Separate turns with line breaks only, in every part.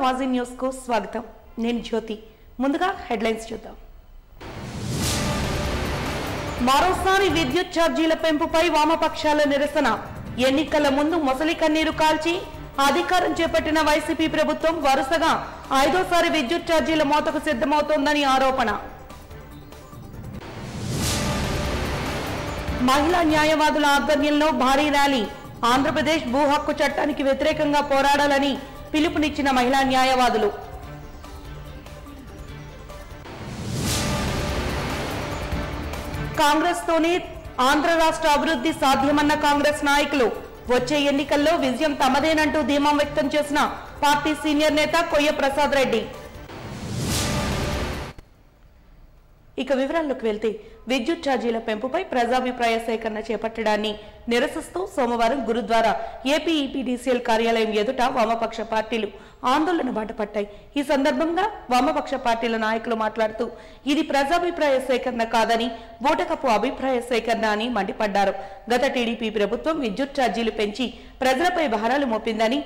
వాజీ news కు స్వాగతం. నేను జ్యోతి. ముందుగా హెడ్లైన్స్ చూద్దాం. మరోసారి విద్యుత్ ఛార్జీల పెంపుపై వామపక్షాల నిరసన. ఎన్నికల ముందు మొసలి కన్నీరు కాల్చి అధికారం చేపట్టిన వైసీపీ ప్రభుత్వం వరుసగా 5వ విద్యుత్ ఛార్జీల మోతకు సిద్ధమవుతోందని ఆరోపణ. మహిళా న్యాయవాదుల ఆధ్వర్యంలో భారీ ర్యాలీ. ఆంధ్రప్రదేశ్ భూ హక్కు చట్టానికి వ్యతిరేకంగా పోరాడాలని పిలుపునిచ్చిన మహిళా న్యాయవాదులు. కాంగ్రెస్ తోనే ఆంధ్ర రాష్ట్ర అభివృద్ధి సాధ్యమన్న కాంగ్రెస్ నాయకులు. వచ్చే ఎన్నికల్లో విజయం తమదేనంటూ ధీమా వ్యక్తం చేసిన పార్టీ సీనియర్ నేత కొయ్య ప్రసాద్ రెడ్డి. ఇక వివరాల్లోకి వెళ్తే విద్యుత్ ఛార్జీల పెంపుపై ప్రజాభిప్రాయ సేకరణ చేపట్టడాన్ని నిరసిస్తూ సోమవారం గురుద్వారా ఏపీఈపీడీసీఎల్ కార్యాలయం ఎదుట వామపక్ష పార్టీలు ఆందోళన బాటపట్టాయి. ఈ సందర్భంగా వామపక్ష పార్టీల నాయకులు మాట్లాడుతూ ఇది ప్రజాభిప్రాయ సేకరణ కాదని బూటకపు అభిప్రాయ సేకరణ అని మండిపడ్డారు. గత టీడీపీ ప్రభుత్వం విద్యుత్ ఛార్జీలు పెంచి ప్రజలపై భారాలు మోపిందని,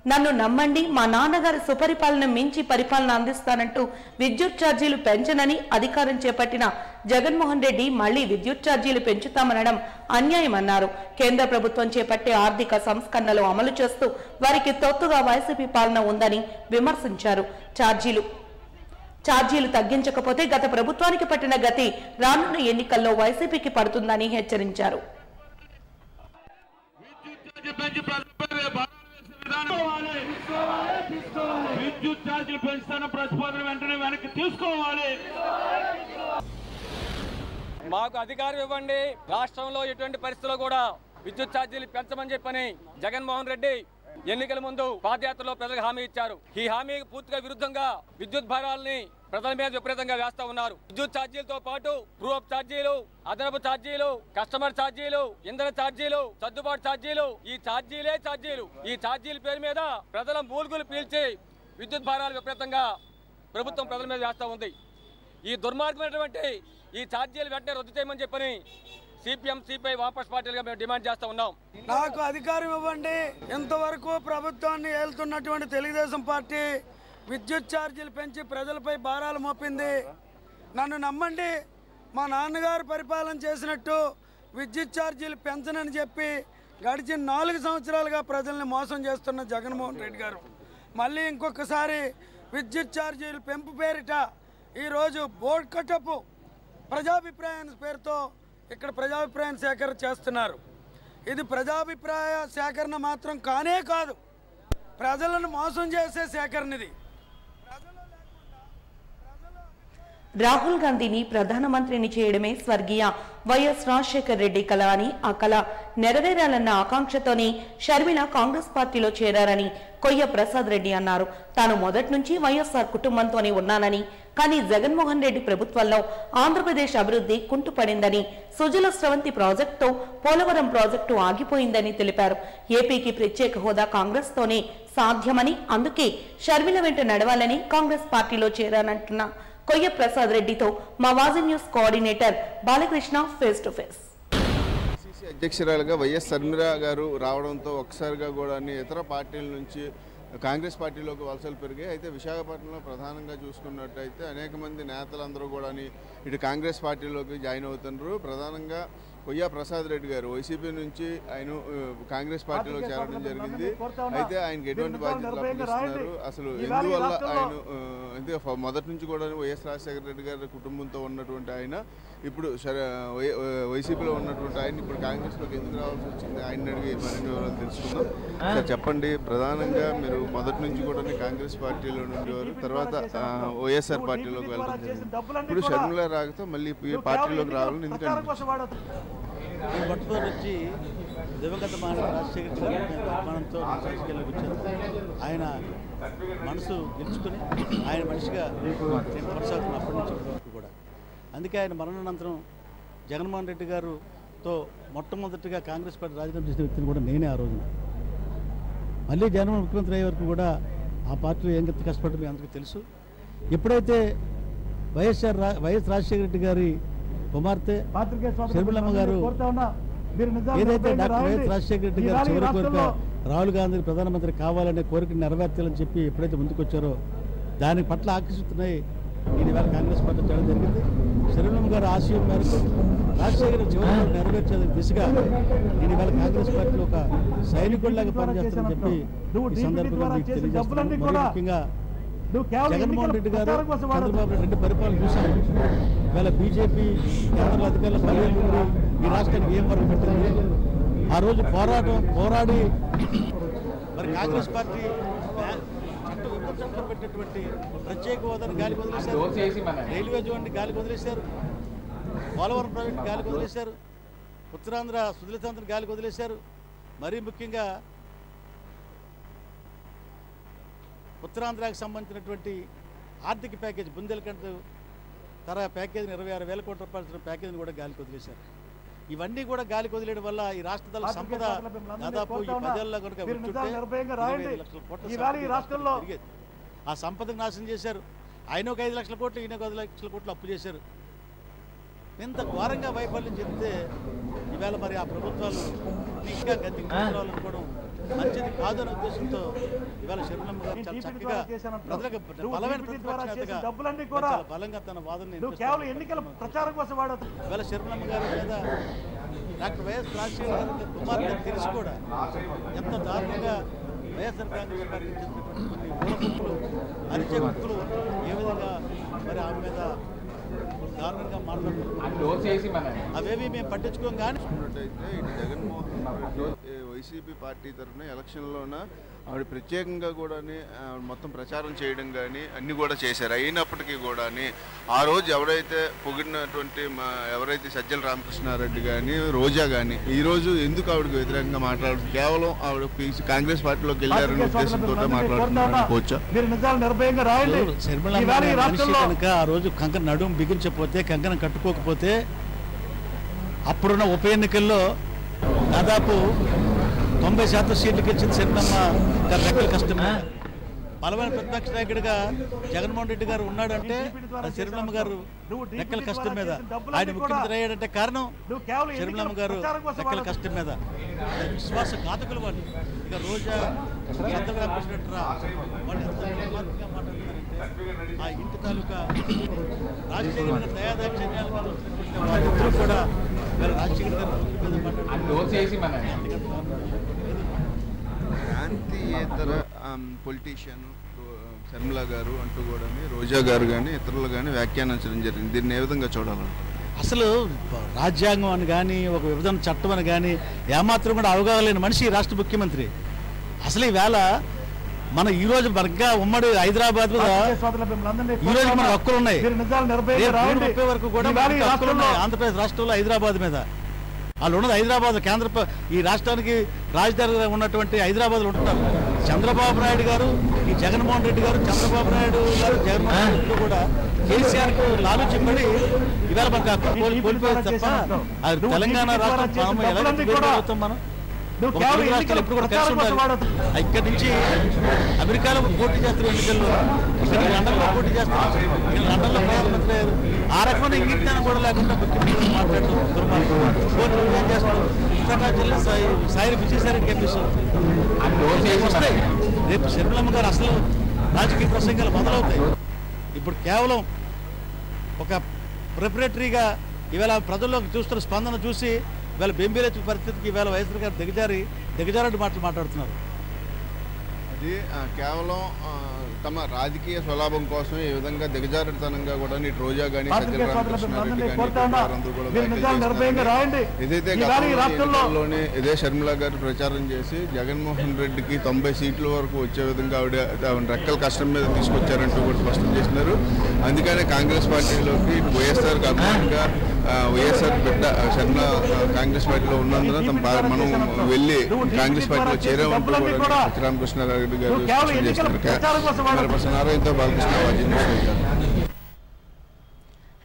నన్ను నమ్మండి, మా నాన్నగారి సుపరిపాలన మించి పరిపాలన అందిస్తానంటూ విద్యుత్ ఛార్జీలు పెంచనని అధికారం చేపట్టిన జగన్మోహన్ రెడ్డి మళ్లీ విద్యుత్ ఛార్జీలు పెంచుతామనడం అన్యాయమన్నారు. కేంద్ర ప్రభుత్వం చేపట్టే ఆర్థిక సంస్కరణలు అమలు చేస్తూ వారికి తొత్తుగా వైసీపీ పాలన ఉందని విమర్శించారు. ఛార్జీలు తగ్గించకపోతే గత ప్రభుత్వానికి పట్టిన గతి రానున్న ఎన్నికల్లో వైసీపీకి పడుతుందని హెచ్చరించారు.
విద్యుత్ ఛార్జీలు పెంచుతున్న ప్రతిపాదన వెంటనే వెనక్కి తీసుకోవాలి.
మాకు అధికారం ఇవ్వండి, రాష్ట్రంలో ఎటువంటి పరిస్థితుల్లో కూడా విద్యుత్ ఛార్జీలు పెంచమని చెప్పని జగన్మోహన్ రెడ్డి ఎన్నికల ముందు పాదయాత్రలో ప్రజలకు హామీ ఇచ్చారు. ఈ హామీకి పూర్తిగా విరుద్ధంగా విద్యుత్ భారాలని ప్రజల మీద విపరీతంగా వేస్తా ఉన్నారు. విద్యుత్ ఛార్జీలతో పాటు ప్రూఫ్ ఛార్జీలు, అదనపు ఛార్జీలు, కస్టమర్ ఛార్జీలు, ఇంధన ఛార్జీలు, సర్దుబాటు ఛార్జీలు, ఈ ఛార్జీలే ఛార్జీలు. ఈ ఛార్జీల పేరు మీద ప్రజల మూలుగులు పీల్చి విద్యుత్ భారాలు విపరీతంగా ప్రభుత్వం ప్రజల మీద వేస్తా ఉంది. ఈ దుర్మార్గమైనటువంటి ఈ ఛార్జీలు వెంటనే రద్దు చేయమని చెప్పని సిపిఎం, సిపిఐ, వామపక్ష పార్టీలుగా మేము డిమాండ్ చేస్తా ఉన్నాం.
నాకు అధికారం ఇవ్వండి. ఇంతవరకు ప్రభుత్వాన్ని ఏలుతున్నటువంటి తెలుగుదేశం పార్టీ విద్యుత్ ఛార్జీలు పెంచి ప్రజలపై భారాలు మోపింది. నన్ను నమ్మండి, మా నాన్నగారు పరిపాలన చేసినట్టు విద్యుత్ ఛార్జీలు పెంచనని చెప్పి గడిచిన 4 సంవత్సరాలుగా ప్రజల్ని మోసం చేస్తున్న జగన్మోహన్ రెడ్డి గారు మళ్ళీ ఇంకొకసారి విద్యుత్ ఛార్జీలు పెంపు పేరిట ఈరోజు బోర్డు కట్టపు ప్రజాభిప్రాయాన్ని పేరుతో ఇక్కడ ప్రజాభిప్రాయం సేకరణ చేస్తున్నారు. ఇది ప్రజాభిప్రాయ సేకరణ మాత్రం కానే కాదు, ప్రజలను మోసం చేసే సేకరణ ఇది.
రాహుల్ గాంధీని ప్రధానమంత్రిని చేయడమే స్వర్గీయ వైఎస్ రాజశేఖర్ రెడ్డి కళ అని, ఆ కళ నెరవేరాలన్న ఆకాంక్షతోనే షర్మిల కాంగ్రెస్ పార్టీలో చేరారని కొయ్య ప్రసాద్ రెడ్డి అన్నారు. తాను మొదటి నుంచి వైఎస్ఆర్ కుటుంబంతోనే ఉన్నానని, కానీ జగన్మోహన్ రెడ్డి ప్రభుత్వంలో ఆంధ్రప్రదేశ్ అభివృద్ధి కుంటుపడిందని, సుజల స్రవంతి ప్రాజెక్టుతో పోలవరం ప్రాజెక్టు ఆగిపోయిందని తెలిపారు. ఏపీకి ప్రత్యేక హోదా కాంగ్రెస్ తోనే సాధ్యమని, అందుకే షర్మిల వెంట నడవాలని కాంగ్రెస్ పార్టీలో చేరానంటున్న కొయ్య ప్రసాద్ రెడ్డితో మా వాజీ news coordinator Balakrishna face to face.
అధ్యక్షురాలుగా వైఎస్ షర్మిల గారు రావడంతో ఒకసారిగా కూడా ఇతర పార్టీల నుంచి కాంగ్రెస్ పార్టీలోకి వలసలు పెరిగాయి. అయితే విశాఖపట్నంలో ప్రధానంగా చూసుకున్నట్టయితే అనేక మంది నేతలందరూ కూడా ఇటు కాంగ్రెస్ పార్టీలోకి జాయిన్ అవుతున్నారు. ప్రధానంగా కొయ్య ప్రసాద్ రెడ్డి గారు వైసీపీ నుంచి ఆయన కాంగ్రెస్ పార్టీలో చేరడం జరిగింది. అయితే ఆయనకి ఎటువంటి బాధ్యతలు అప్పగిస్తున్నారు, అసలు ఎందువల్ల ఆయన మొదటి నుంచి కూడా వైఎస్ రాజశేఖర రెడ్డి గారి కుటుంబంతో ఉన్నటువంటి ఆయన ఇప్పుడు వైసీపీలో ఉన్నటువంటి ఆయన ఇప్పుడు కాంగ్రెస్లోకి ఎందుకు రావాల్సి వచ్చింది, ఆయన అడిగి మరిన్ని వివరాలు తెలుసుకుందాం. సార్ చెప్పండి, ప్రధానంగా మీరు మొదటి నుంచి కూడా కాంగ్రెస్ పార్టీలో ఉండేవారు, తర్వాత వైఎస్ఆర్ పార్టీలోకి వెళ్ళడం జరిగింది. ఇప్పుడు షర్మిల రాకతో మళ్ళీ పార్టీలోకి రావాలని ఎందుకంటే
మొట్టమొదటి నుంచి దివంగత మహారాజు రాజశేఖర అభిమానంతో రాజకీయాల్లోకి వచ్చారు. ఆయన మనసు గెలుచుకుని ఆయన మనిషిగా కొనసాగుతున్న అప్పటి నుంచి వరకు కూడా. అందుకే ఆయన మరణానంతరం జగన్మోహన్ రెడ్డి గారుతో మొట్టమొదటిగా కాంగ్రెస్ పార్టీ రాజీనామా చేసిన వ్యక్తిని కూడా నేనే ఆ రోజున. మళ్ళీ జగన్మోహన్ ముఖ్యమంత్రి అయ్యే వరకు కూడా ఆ పార్టీలో ఏం కష్టపడటం మీ అందరికీ తెలుసు. ఎప్పుడైతే వైఎస్ రాజశేఖర రెడ్డి గారి కుమార్తె షర్మిలమ్మ గారు ఏదైతే డాక్టర్ వైఎస్ రాజశేఖర రెడ్డి గారు చివరి కోరిక రాహుల్ గాంధీ ప్రధానమంత్రి కావాలనే కోరికను నెరవేర్చాలని చెప్పి ఎప్పుడైతే ముందుకొచ్చారో దాని పట్ల ఆకర్షిస్తున్నాయి నేను ఇవాళ కాంగ్రెస్ పార్టీ చేయడం జరిగింది. శరణం గారి ఆశయం మేరకు రాజశేఖర చివరిలో నెరవేర్చే దిశగా నేను ఇవాళ కాంగ్రెస్ పార్టీలో ఒక సైనికుడిలాగా పనిచేస్తానని చెప్పి ఈ సందర్భంగా మీకు తెలియజేస్తున్నాను. ముఖ్యంగా జగన్మోహన్ రెడ్డి గారు చంద్రబాబు నాయుడు 2 పరిపాలన చూశారు. ఇవాళ బీజేపీ కేంద్ర అధికారుల 10 ఏళ్ళు ఈ రాష్ట్రానికి ఏం వరకు పెట్టింది. ఆ రోజు పోరాడి మరి కాంగ్రెస్ పార్టీ చట్టం విమర్శనలో పెట్టినటువంటి ప్రత్యేక హోదాను గాలికి వదిలేశారు. రైల్వే జోన్ని గాలికి వదిలేశారు. పోలవరం ప్రాజెక్టు గాలికి వదిలేశారు. ఉత్తరాంధ్ర సుదలితాంధ్రను గాలికి వదిలేశారు. మరీ ముఖ్యంగా ఉత్తరాంధ్రకి సంబంధించినటువంటి ఆర్థిక ప్యాకేజ్ బుందేల్ఖండ్ తర ప్యాకేజీని 26,000 కోట్ల రూపాయల ప్యాకేజీని కూడా గాలికి వదిలేశారు. ఇవన్నీ కూడా గాలికి వదిలేయడం వల్ల ఈ రాష్ట్ర సంపద దాదాపు ఈ 10 ఏళ్ళలో కనుక 25 లక్షల కోట్ల ఆ సంపదను నాశనం చేశారు. ఆయన ఒక 5 లక్షల కోట్లు, ఈయన ఒక 5 లక్షల కోట్లు అప్పు చేశారు. ఇంత ఘోరంగా వైఫల్యం చెప్తే ఈవేళ మరి ఆ ప్రభుత్వాలు ఇంకా గతించాలనుకోవడం మంచిది కాదు అనే ఉద్దేశంతో ఇవాళ శర్మలమ్మ గారు చాలా చక్కగా ప్రజలకు బలమైన ప్రతిపక్ష బలంగా తన వాదన ఎన్నికల ప్రచారం కోసం వాడదు. ఇవాళ శర్మలమ్మ గారి మీద డాక్టర్ వైఎస్ రాజశేఖర గారి కుమార్తె తెలిసి కూడా ఎంత దారుణంగా వైఎస్ఆర్ కాంగ్రెస్ పార్టీ చేసినటువంటి కొన్ని ఊరకులు అరిచే వ్యక్తులు ఏ విధంగా మరి ఆమె మీద దారుణంగా మాట్లాడుతున్నారు. అవేవి మేము పట్టించుకోం. కానీ
ఇటు జగన్మోహన్ రెడ్డి వైసీపీ పార్టీ తరఫున ఎలక్షన్లోన ఆవిడ ప్రత్యేకంగా కూడా మొత్తం ప్రచారం చేయడం కానీ అన్నీ కూడా చేశారు. అయినప్పటికీ కూడా ఆ రోజు ఎవరైతే పొగిడినటువంటి ఎవరైతే సజ్జల రామకృష్ణారెడ్డి కానీ రోజా కానీ ఈరోజు ఎందుకు ఆవిడకి వ్యతిరేకంగా మాట్లాడుతుంది? కేవలం ఆవిడ కాంగ్రెస్ పార్టీలోకి వెళ్ళారనే ఉద్దేశంతో మాట్లాడుతున్నారు.
కనుక ఆ రోజు కంకణ నడుము బిగించకపోతే, కంకణం కట్టుకోకపోతే అప్పుడున్న ఉప ఎన్నికల్లో దాదాపు 90% సీట్లు గెలిచింది శర్మలమ్మ గారి రెక్కల కష్టమే. బలమైన ప్రతిపక్ష నాయకుడిగా జగన్మోహన్ రెడ్డి గారు ఉన్నాడంటే శర్మలమ్మ గారు రెక్కల కష్టం మీద. ఆయన ముఖ్యమంత్రి అయ్యాడంటే కారణం శర్మలమ్మ గారు రెక్కల కష్టం మీద. విశ్వాస ఘాతకులు వాళ్ళు. ఇక రోజా చంద్రబాబురా వాళ్ళు ఎంత నిర్మాణంగా మాట్లాడుతున్నారంటే ఆ ఇంటి తాలూకా రాజశేఖర గారి దయాదాక్షిణ్యాలు వాళ్ళిద్దరూ కూడా రాజశేఖర గారు
ప్రాంతీయేతర పొలిటీషియన్ శర్మిల గారు అంటూ కూడా రోజా గారు కానీ ఇతరులు కానీ వ్యాఖ్యానించడం జరిగింది. దీన్ని ఏ విధంగా చూడాలంటే
అసలు రాజ్యాంగం అని కానీ ఒక విభజన చట్టం అని కానీ ఏమాత్రం కూడా అవగాహన లేని మనిషి రాష్ట్ర ముఖ్యమంత్రి. అసలు ఈవేళ మన ఈరోజు మనగా ఉమ్మడి హైదరాబాద్ మీద ఈరోజు మన హక్కులు ఉన్నాయి. 30 వరకు కూడా హక్కులు ఉన్నాయి ఆంధ్రప్రదేశ్ రాష్ట్రంలో హైదరాబాద్ మీద. వాళ్ళు ఉన్నది హైదరాబాద్ కేంద్ర ఈ రాష్ట్రానికి రాజధానిగా ఉన్నటువంటి హైదరాబాద్లో ఉంటున్నారు. చంద్రబాబు నాయుడు గారు, ఈ జగన్మోహన్ రెడ్డి గారు, చంద్రబాబు నాయుడు గారు, జగన్మోహన్ రెడ్డి కూడా కేసీఆర్కు లాలుచిపడి ఇవాళ మనకు హక్కు కోల్పోయేది తప్ప అది తెలంగాణ రాష్ట్రం ఎలా అవుతాం మనం? రాష్ట్రాలు ఎప్పుడు కూడా కలిసి ఉండాలి. ఇక్కడి నుంచి అమెరికాలో పోటీ చేస్తున్న ఎన్నికల్లో ఇక్కడ లండన్లో పోటీ చేస్తున్నారు. ఇక్కడ లండన్లో ప్రధానమంత్రి అయ్యారు. ఆ రకమైన ఇంగితాన్ని కూడా లేకుండా ముఖ్యమంత్రి మాట్లాడడం దుర్మార్గం. ఏం చేస్తారు? ఉత్తరాఖండ్ సాయి విజయసాయిరెడ్డి వస్తాయి. రేపు శర్మిలమ్మ గారు అసలు రాజకీయ ప్రసంగాలు మొదలవుతాయి. ఇప్పుడు కేవలం ఒక ప్రిపరేటరీగా ఇవాళ ప్రజల్లోకి చూస్తున్న స్పందన చూసి ఇవాళ బెంబేలెత్తి పరిస్థితికి ఇవాళ వైఎస్ఆర్ గారు దిగజారని మాట్లాడుతున్నారు.
అది కేవలం తమ రాజకీయ స్వలాభం కోసం ఈ విధంగా దిగజారుతనంగా కూడా ఇటు రోజా కానీ సజ్జల రామకృష్ణారెడ్డి కానీ ఏదైతే గతంలోనే ఇదే షర్మిల గారు ప్రచారం చేసి జగన్మోహన్ రెడ్డికి 90 సీట్ల వరకు వచ్చే విధంగా ఆవిడ రెక్కల కష్టం మీద తీసుకొచ్చారంటూ కూడా స్పష్టం చేసినారు. అందుకనే కాంగ్రెస్ పార్టీలోకి ఇటు వైఎస్ఆర్ అభిమానిగా వైఎస్ఆర్ బిడ్డ షర్మిల కాంగ్రెస్ పార్టీలో ఉన్నందున మనం వెళ్ళి కాంగ్రెస్ పార్టీలో చేరామంటూ కూడా రామకృష్ణారెడ్డి గారు చేస్తున్నారు.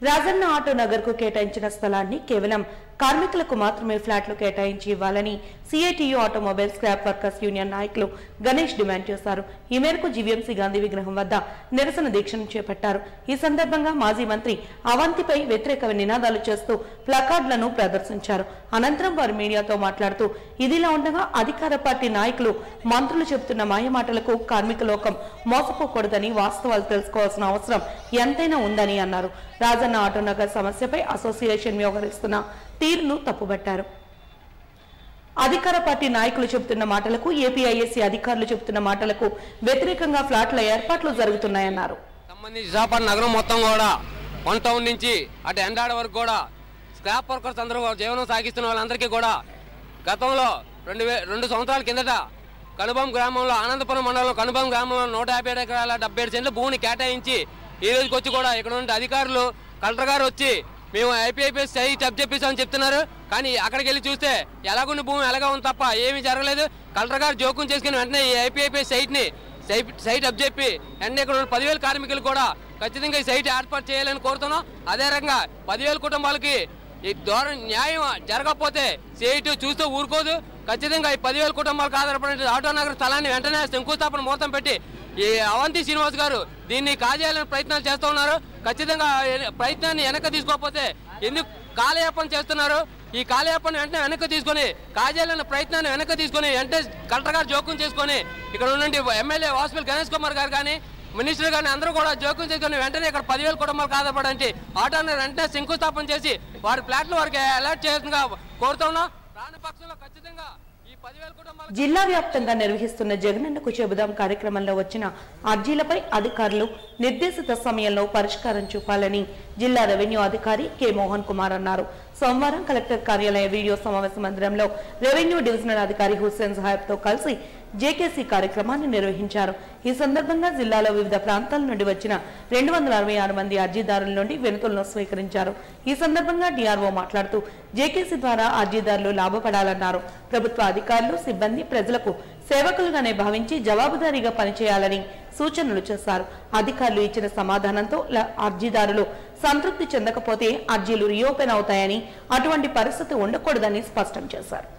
రాజన్న ఆటో నగర్ కు కేటాయించిన స్థలాన్ని కేవలం కార్మికులకు మాత్రమే ఫ్లాట్లు కేటాయించి ఇవ్వాలని CITU automobile scrap workers union నాయకులు గణేష్ డిమాండ్ చేశారు. ఈ మేరకు జీవీఎంసీ గాంధీ విగ్రహం వద్ద నిరసన దీక్షను చేపట్టారు. ఈ సందర్భంగా మాజీ మంత్రి అవంతిపై వ్యతిరేక నినాదాలు చేస్తూ ప్లకార్డులను ప్రదర్శించారు. అనంతరం వారు మీడియాతో మాట్లాడుతూ ఇదిలా ఉండగా అధికార పార్టీ నాయకులు మంత్రులు చెబుతున్న మాయమాటలకు కార్మిక లోకం మోసపోకూడదని, వాస్తవాలు తెలుసుకోవాల్సిన అవసరం ఎంతైనా ఉందని అన్నారు. రాజన్న ఆటోనగర్ సమస్యపై అసోసియేషన్ వ్యవహరిస్తున్న తీరును తప్పుబట్టారు. అధికార పార్టీ నాయకులు చెబుతున్న మాటలకు, ఏపీఐఎస్సీ అధికారులు చెబుతున్న మాటలకు వ్యతిరేకంగా ఫ్లాట్ల ఏర్పాట్లు జరుగుతున్నాయన్నారు.
సంబంధించి విశాఖపట్నం నగరం మొత్తం కూడా 1 టౌన్ నుంచి అటు ఎండాడ వరకు కూడా స్క్రాప్ వర్కర్స్ అందరూ జీవనం సాగిస్తున్న వాళ్ళందరికీ కూడా గతంలో 2 సంవత్సరాల కిందట కనుబం గ్రామంలో, ఆనందపురం మండలంలో కనుబం గ్రామంలో 150 ఎకరాల 77 సెంట్ల భూమిని కేటాయించి ఈ రోజుకి వచ్చి కూడా ఇక్కడ ఉండే అధికారులు, కలెక్టర్ గారు వచ్చి మేము ఐపీఐపీఎస్ సైట్ అబ్జెప్పిస్తామని చెప్తున్నారు. కానీ అక్కడికి వెళ్ళి చూస్తే ఎలాగుండి భూమి ఎలాగా ఉంది తప్ప ఏమీ జరగలేదు. కలెక్టర్ గారు జోక్యం చేసుకుని వెంటనే ఈ ఐపీఐపీఎస్ సైట్ అబ్జెప్పి వెంటనే ఇక్కడ 10,000 కార్మికులు కూడా ఖచ్చితంగా ఈ సైట్ ఏర్పాటు చేయాలని కోరుతున్నాం. అదే రకంగా 10,000 కుటుంబాలకి ఈ న్యాయం జరగకపోతే సైట్ చూస్తూ ఊరుకోదు. ఖచ్చితంగా ఈ 10,000 కుటుంబాలకు ఆధారపడిన ఆటోనగర్ స్థలాన్ని వెంటనే శంకుస్థాపన ముహూర్తం పెట్టి ఈ అవంతి శ్రీనివాస్ గారు దీన్ని కాజేయాలని ప్రయత్నాలు చేస్తూ ఉన్నారు. ఖచ్చితంగా ప్రయత్నాన్ని వెనక్కి తీసుకోకపోతే ఎందుకు కాలయాపన చేస్తున్నారు? ఈ కాలయాపన వెంటనే వెనక్కి తీసుకొని కాజేయాలన్న ప్రయత్నాన్ని వెనక్కి తీసుకొని వెంటనే కలెక్టర్ గారు జోక్యం చేసుకొని ఇక్కడ ఉన్నటువంటి ఎమ్మెల్యే వాసుపల్లి గణేష్ కుమార్ గారు కానీ మినిస్టర్ గారిని అందరూ కూడా జోక్యం చేసుకుని వెంటనే ఇక్కడ 10,000 కుటుంబాలకు ఆధారపడండి ఆటోనగర్ వెంటనే శంకుస్థాపన చేసి వారి ఫ్లాట్లు వారికి అలర్ట్ చేయాల్సిందిగా కోరుతున్నాం. రాని పక్షంలో ఖచ్చితంగా
జిల్లా వ్యాప్తంగా నిర్వహిస్తున్న జగనన్నకు చెబుదాం కార్యక్రమంలో వచ్చిన అర్జీలపై అధికారులు నిర్దేశిత సమయంలో పరిష్కారం చూపాలని జిల్లా రెవెన్యూ అధికారి కె మోహన్ కుమార్ అన్నారు. సోమవారం కలెక్టర్ కార్యాలయ వీడియో సమావేశ మందిరంలో రెవెన్యూ డివిజనల్ అధికారి హుస్సేన్ సాహెబ్ తో కలిసి జేకేసీ కార్యక్రమాన్ని నిర్వహించారు. ఈ సందర్భంగా జిల్లాలో వివిధ ప్రాంతాల నుండి వచ్చిన 266 మంది అర్జీదారుల నుండి వినతులను స్వీకరించారు. ఈ సందర్భంగా డిఆర్ఓ మాట్లాడుతూ జేకేసీ ద్వారా అర్జీదారులు లాభపడాలన్నారు. ప్రభుత్వ అధికారులు, సిబ్బంది ప్రజలకు సేవకులుగానే భావించి జవాబుదారీగా పనిచేయాలని సూచనలు చేశారు. అధికారులు ఇచ్చిన సమాధానంతో అర్జీదారులు సంతృప్తి చెందకపోతే అర్జీలు రీఓపెన్ అవుతాయని, అటువంటి పరిస్థితి ఉండకూడదని స్పష్టం చేశారు.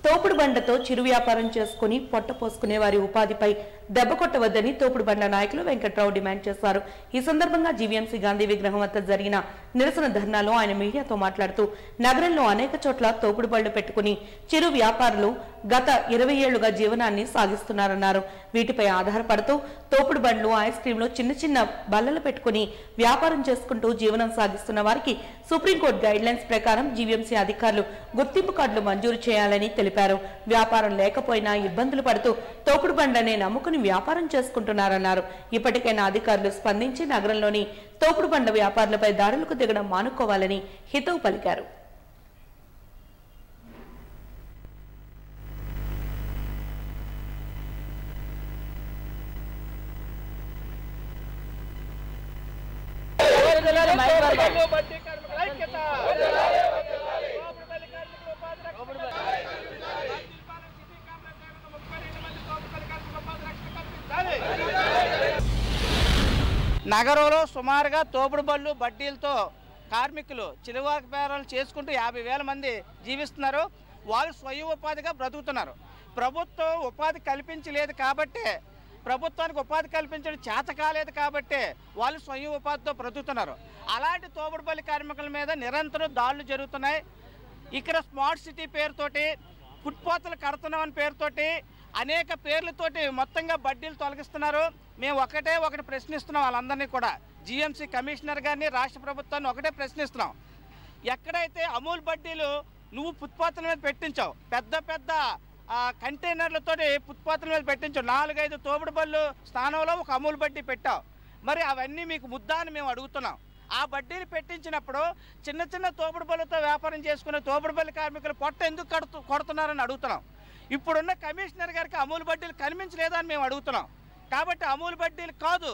తోపుడు బండతో చిరు వ్యాపారం చేసుకుని పొట్ట పోసుకునే వారి ఉపాధిపై దెబ్బ కొట్టవద్దని తోపుడు బండ నాయకులు వెంకట్రావు డిమాండ్ చేశారు. ఈ సందర్భంగా జీవీఎంసీ గాంధీ విగ్రహం వద్ద జరిగిన నిరసన ధర్నాలో ఆయన మీడియాతో మాట్లాడుతూ నగరంలో అనేక చోట్ల తోపుడు బళ్లు పెట్టుకుని చిరు వ్యాపారులు గత 20 ఏళ్లుగా జీవనాన్ని సాగిస్తున్నారన్నారు. వీటిపై ఆధారపడుతూ తోపుడు బండ్లు, ఐస్ క్రీంలు, చిన్న చిన్న బల్లలు పెట్టుకుని వ్యాపారం చేసుకుంటూ జీవనం సాగిస్తున్న వారికి సుప్రీంకోర్టు గైడ్ లైన్స్ ప్రకారం జీవీఎంసీ అధికారులు గుర్తింపు కార్డులు మంజూరు చేయాలని తెలిపారు. వ్యాపారం లేకపోయినా ఇబ్బందులు పడుతూ తోపుడు బండ్లనే నమ్ముకుని వ్యాపారం చేసుకుంటున్నారన్నారు. ఇప్పటికైనా అధికారులు స్పందించి నగరంలోని తోపుడు బండ్ల వ్యాపారులపై దాడులకు దిగడం మానుకోవాలని హితవు పలికారు.
నగరంలో సుమారుగా తోపుడు బళ్ళు, బడ్డీలతో కార్మికులు చిలువాపారాలు చేసుకుంటూ 50,000 మంది జీవిస్తున్నారు. వాళ్ళు స్వయం ఉపాధిగా బ్రతుకుతున్నారు. ప్రభుత్వం ఉపాధి కల్పించలేదు కాబట్టి, ప్రభుత్వానికి ఉపాధి కల్పించడం చేత కాలేదు కాబట్టి వాళ్ళు స్వయం ఉపాధితో బ్రతుకుతున్నారు. అలాంటి తోపుడు బళ్ళు కార్మికుల మీద నిరంతరం దాడులు జరుగుతున్నాయి. ఇక్కడ స్మార్ట్ సిటీ పేరుతోటి, ఫుట్పాత్లు కడుతున్నామని పేరుతోటి, అనేక పేర్లతోటి మొత్తంగా బడ్డీలు తొలగిస్తున్నారు. మేము ఒకటి ప్రశ్నిస్తున్నాం వాళ్ళందరినీ కూడా, జీఎంసీ కమిషనర్ గారిని, రాష్ట్ర ప్రభుత్వాన్ని ఒకటే ప్రశ్నిస్తున్నాం. ఎక్కడైతే అమూల్ బడ్డీలు నువ్వు ఫుట్పాత్ల మీద పెట్టించావు, పెద్ద పెద్ద కంటైనర్లతో ఫుట్పాత్ల మీద పెట్టించావు, 4-5 తోపుడు బళ్ళు స్థానంలో ఒక అమూల్ బడ్డీ పెట్టావు. మరి అవన్నీ మీకు ముద్దా అని మేము అడుగుతున్నాం. ఆ బడ్డీలు పెట్టించినప్పుడు చిన్న చిన్న తోపుడు బళ్ళతో వ్యాపారం చేసుకునే తోపుడు బళ్ళు కార్మికులు పొట్ట ఎందుకు కొడుతున్నారని అడుగుతున్నాం. ఇప్పుడున్న కమిషనర్ గారికి అమూల్ బడ్డీలు కనిపించలేదని మేము అడుగుతున్నాం. కాబట్టి అమూల్ బడ్డీలు కాదు,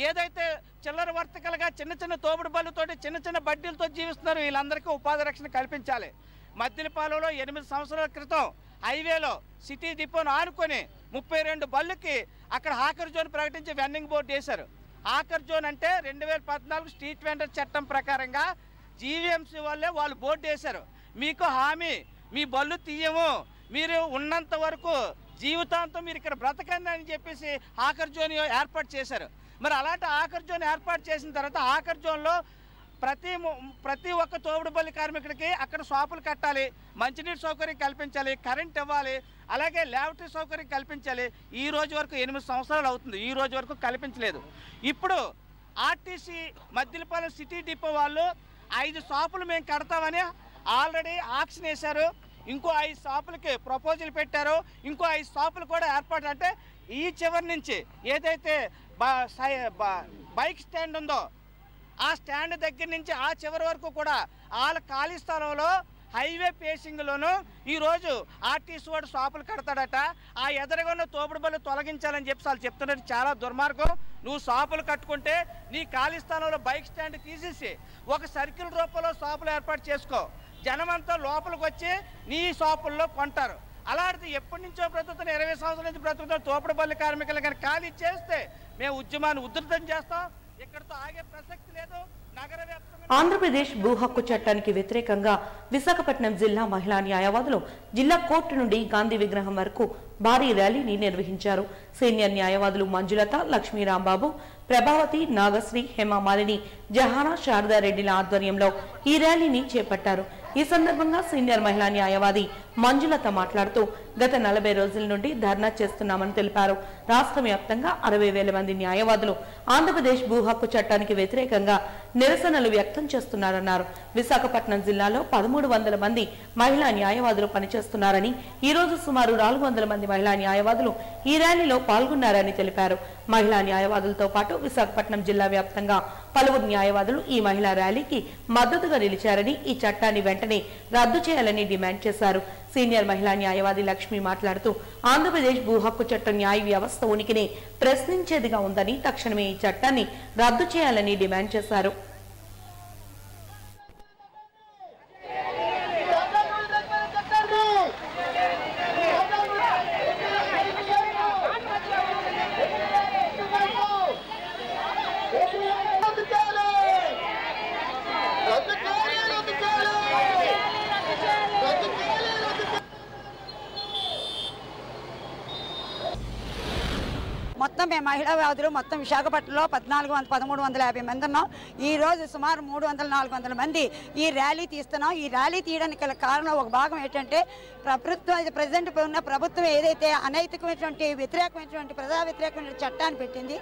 ఏదైతే చిల్లర వర్తకలుగా చిన్న చిన్న తోపుడు బళ్ళతోటి చిన్న చిన్న బడ్డీలతో జీవిస్తున్నారు వీళ్ళందరికీ ఉపాధి రక్షణ కల్పించాలి. మద్దిలపాలెంలో 8 సంవత్సరాల క్రితం హైవేలో సిటీ డిపోను ఆనుకొని 32 బళ్ళుకి అక్కడ హాకర్ జోన్ ప్రకటించి వెండింగ్ బోర్డు వేశారు. హాకర్ జోన్ అంటే 2014 స్ట్రీట్ వెండర్ చట్టం ప్రకారంగా జీవీఎంసీ వాళ్ళే వాళ్ళు బోర్డు వేశారు. మీకు హామీ, మీ బళ్ళు తీయము, మీరు ఉన్నంత వరకు జీవితాంతం మీరు ఇక్కడ బ్రతకండి అని చెప్పేసి హాకర్ జోన్ ఏర్పాటు చేశారు. మరి అలాంటి హాకర్ జోన్ ఏర్పాటు చేసిన తర్వాత హాకర్ జోన్లో ప్రతి ఒక్క తోపుడు బల్లి కార్మికుడికి అక్కడ షాపులు కట్టాలి, మంచినీటి సౌకర్యం కల్పించాలి, కరెంట్ ఇవ్వాలి, అలాగే ల్యాబొరేటరీ సౌకర్యం కల్పించాలి. ఈ రోజు వరకు 8 సంవత్సరాలు అవుతుంది, ఈ రోజు వరకు కల్పించలేదు. ఇప్పుడు ఆర్టీసీ మద్దిలపాలెం సిటీ డిపో వాళ్ళు 5 షాపులు మేము కడతామని ఆల్రెడీ ఆక్షన్ వేశారు. ఇంకో 5 షాపులకి ప్రపోజల్ పెట్టారు. ఇంకో 5 షాపులు కూడా ఏర్పాటు, అంటే ఈ చివరి నుంచి ఏదైతే బైక్ స్టాండ్ ఉందో ఆ స్టాండ్ దగ్గర నుంచి ఆ చివరి వరకు కూడా వాళ్ళ ఖాళీ స్థలంలో హైవే పేసింగ్లోనూ ఈరోజు ఆర్టీసీ వాడు షాపులు కడతాడట. ఆ ఎదరగా తోపుడు బళ్ళు తొలగించాలని చెప్పి వాళ్ళు చెప్తున్నట్టు చాలా దుర్మార్గం. నువ్వు షాపులు కట్టుకుంటే నీ ఖాళీ స్థలంలో బైక్ స్టాండ్ తీసేసి ఒక సర్కిల్ రూపంలో షాపులు ఏర్పాటు చేసుకో. జనమంతా లోపలికి వచ్చి నీ షాపుల్లో కొంటారు. అలాంటిది ఎప్పటి నుంచో బ్రతుకుతున్న 20 సంవత్సరాల నుంచి బ్రతుకుతున్న తోపుడు బళ్ళు కార్మికులు కానీ ఖాళీ చేస్తే మేము ఉద్యమాన్ని ఉధృతం చేస్తాం. ఇక్కడతో ఆగే ప్రసక్తి లేదు. నగర వ్యాప్తంగా
ఆంధ్రప్రదేశ్ భూ హక్కు చట్టానికి వ్యతిరేకంగా విశాఖపట్నం జిల్లా మహిళా న్యాయవాదులు జిల్లా కోర్టు నుండి గాంధీ విగ్రహం వరకు భారీ ర్యాలీని నిర్వహించారు. సీనియర్ న్యాయవాదులు మంజులత, లక్ష్మీ రాంబాబు, ప్రభావతి, నాగశ్రీ, హేమామాలిని, జహానా, శారదారెడ్డిల ఆధ్వర్యంలో ఈ ర్యాలీని చేపట్టారు. ఈ సందర్భంగా సీనియర్ మహిళా న్యాయవాది మంజులత మాట్లాడుతూ గత 40 రోజుల నుండి ధర్నా చేస్తున్నామని తెలిపారు. రాష్ట్ర వ్యాప్తంగా 60,000 మంది న్యాయవాదులు ఆంధ్రప్రదేశ్ భూ హక్కు చట్టానికి వ్యతిరేకంగా నిరసనలు వ్యక్తం చేస్తున్నారన్నారు. విశాఖపట్నం జిల్లాలో 1300 మంది మహిళా న్యాయవాదులు పనిచేస్తున్నారని, ఈ రోజు సుమారు 400 మంది మహిళా న్యాయవాదులు ఈ ర్యాలీలో పాల్గొన్నారని తెలిపారు. మహిళా న్యాయవాదులతో పాటు విశాఖపట్నం జిల్లా వ్యాప్తంగా పలువురు న్యాయవాదులు ఈ మహిళా ర్యాలీకి మద్దతుగా నిలిచారని, ఈ చట్టాన్ని వెంటనే రద్దు చేయాలని డిమాండ్ చేశారు. సీనియర్ మహిళా న్యాయవాది లక్ష్మి మాట్లాడుతూ ఆంధ్రప్రదేశ్ భూ హక్కు చట్టం న్యాయ వ్యవస్థ ఉనికిని ప్రశ్నించేదిగా ఉందని, తక్షణమే ఈ చట్టాన్ని రద్దు చేయాలని డిమాండ్ చేశారు.
మొత్తం మేము మహిళా వాదులు మొత్తం విశాఖపట్నంలో 1350 మంది ఉన్నాం. ఈరోజు సుమారు 300-400 మంది ఈ ర్యాలీ తీస్తున్నాం. ఈ ర్యాలీ తీయడానికి గల కారణం ఒక భాగం ఏంటంటే ప్రజెంట్ ఉన్న ప్రభుత్వం ఏదైతే అనైతికమైనటువంటి వ్యతిరేకమైనటువంటి ప్రజా వ్యతిరేకమైన చట్టాన్ని పెట్టింది,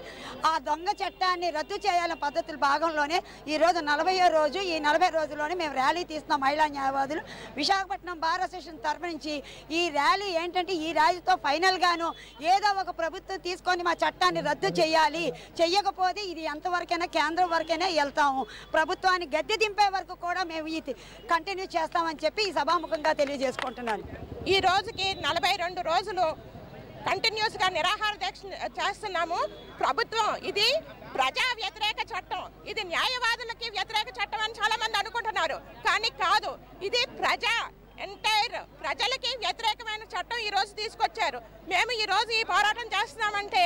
ఆ దొంగ చట్టాన్ని రద్దు చేయాలనే పద్ధతుల భాగంలోనే ఈరోజు 40వ రోజు, ఈ 40 రోజుల్లోనే మేము ర్యాలీ తీస్తున్నాం. మహిళా న్యాయవాదులు విశాఖపట్నం బార్ అసోసియేషన్ తరఫు నుంచి ఈ ర్యాలీ ఏంటంటే, ఈ ర్యాలీతో ఫైనల్గాను ఏదో ఒక ప్రభుత్వం తీసుకొని మా చట్టాన్ని రద్దు చేయాలి, చెయ్యకపోతే ఇది ఎంతవరకైనా కేంద్రం వరకైనా వెళ్తాము, ప్రభుత్వాన్ని గద్దె దింపే వరకు కూడా మేము ఇది కంటిన్యూ చేస్తామని చెప్పి ఈ సభాముఖంగా తెలియజేసుకుంటున్నాను.
ఈ రోజుకి 42 రోజులు కంటిన్యూస్గా నిరాహార దీక్ష చేస్తున్నాము. ప్రభుత్వం ఇది ప్రజా వ్యతిరేక చట్టం, ఇది న్యాయవాదులకి వ్యతిరేక చట్టం అని చాలా మంది అనుకుంటున్నారు. కానీ కాదు, ఇది ప్రజలకి వ్యతిరేకమైన చట్టం ఈ రోజు తీసుకొచ్చారు. మేము ఈ రోజు ఈ పోరాటం చేస్తున్నామంటే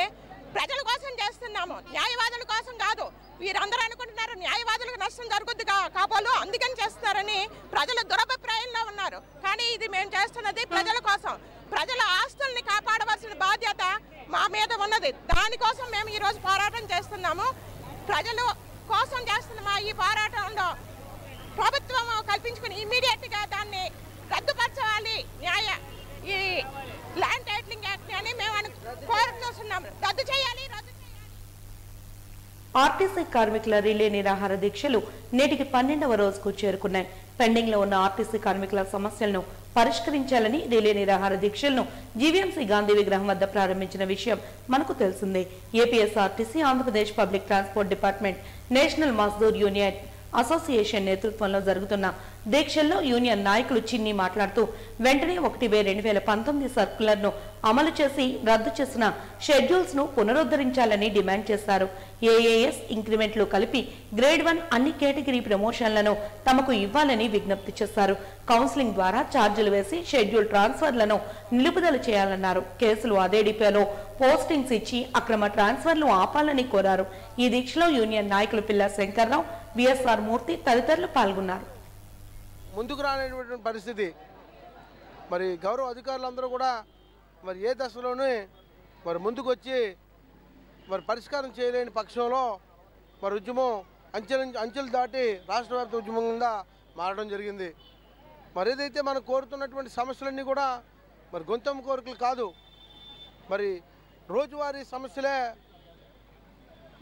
ప్రజల కోసం చేస్తున్నాము, న్యాయవాదుల కోసం కాదు. వీరందరూ అనుకుంటున్నారు న్యాయవాదులకు నష్టం జరుగుద్ది కాబోలు అందుకని చేస్తున్నారని ప్రజలు దురభిప్రాయంలో ఉన్నారు. కానీ ఇది మేము చేస్తున్నది ప్రజల కోసం. ప్రజల ఆస్తుల్ని కాపాడవలసిన బాధ్యత మా మీద ఉన్నది. దానికోసం మేము ఈరోజు పోరాటం చేస్తున్నాము. ప్రజల కోసం చేస్తున్న మా ఈ పోరాటంలో ప్రభుత్వం కల్పించుకుని ఇమ్మీడియట్గా దాన్ని రద్దుపరచాలి, ఈ ల్యాండ్ టైటిలింగ్ యాక్ట్ అని మేము కోరుతున్నాము. రద్దు చేయాలి.
ఆర్టీసీ కార్మికుల రిలే నిరాహార దీక్షలు నేటికి 12వ రోజుకు చేరుకున్నాయి. పెండింగ్ లో ఉన్న ఆర్టీసీ కార్మికుల సమస్యలను పరిష్కరించాలని రిలే నిరాహార దీక్షలను జీవీఎంసీ గాంధీ విగ్రహం వద్ద ప్రారంభించిన విషయం మనకు తెలిసిందే. APSRTC, Andhra Pradesh public transport department, national Mazdoor union, association నేతృత్వంలో జరుగుతున్న దీక్షల్లో యూనియన్ నాయకులు చిన్ని మాట్లాడుతూ వెంటనే 1/2019 సర్కులర్ను అమలు చేసి రద్దు చేసిన షెడ్యూల్స్ ను పునరుద్ధరించాలని డిమాండ్ చేశారు. ఏఏఎస్ ఇంక్రిమెంట్లు కలిపి గ్రేడ్ 1 అన్ని కేటగిరీ ప్రమోషన్లను తమకు ఇవ్వాలని విజ్ఞప్తి చేశారు. కౌన్సిలింగ్ ద్వారా ఛార్జీలు వేసి షెడ్యూల్ ట్రాన్స్ఫర్లను నిలుపుదల చేయాలన్నారు. కేసులు అదే డిపోలో పోస్టింగ్స్ ఇచ్చి అక్రమ ట్రాన్స్ఫర్లు ఆపాలని కోరారు. ఈ దీక్షలో యూనియన్ నాయకులు పిల్ల శంకర్రావు, బిఎస్ఆర్ మూర్తి తదితరులు పాల్గొన్నారు.
ముందుకు రానేటువంటి పరిస్థితి మరి గౌరవ అధికారులందరూ కూడా మరి ఏ దశలోనే మరి ముందుకు వచ్చి మరి పరిష్కారం చేయలేని పక్షంలో మరి ఉద్యమం అంచెలు దాటి రాష్ట్ర వ్యాప్త ఉద్యమంగా మారడం జరిగింది. మరి ఏదైతే మనం కోరుతున్నటువంటి సమస్యలన్నీ కూడా మరి గొంతెమ్మ కోరికలు కాదు, మరి రోజువారీ సమస్యలే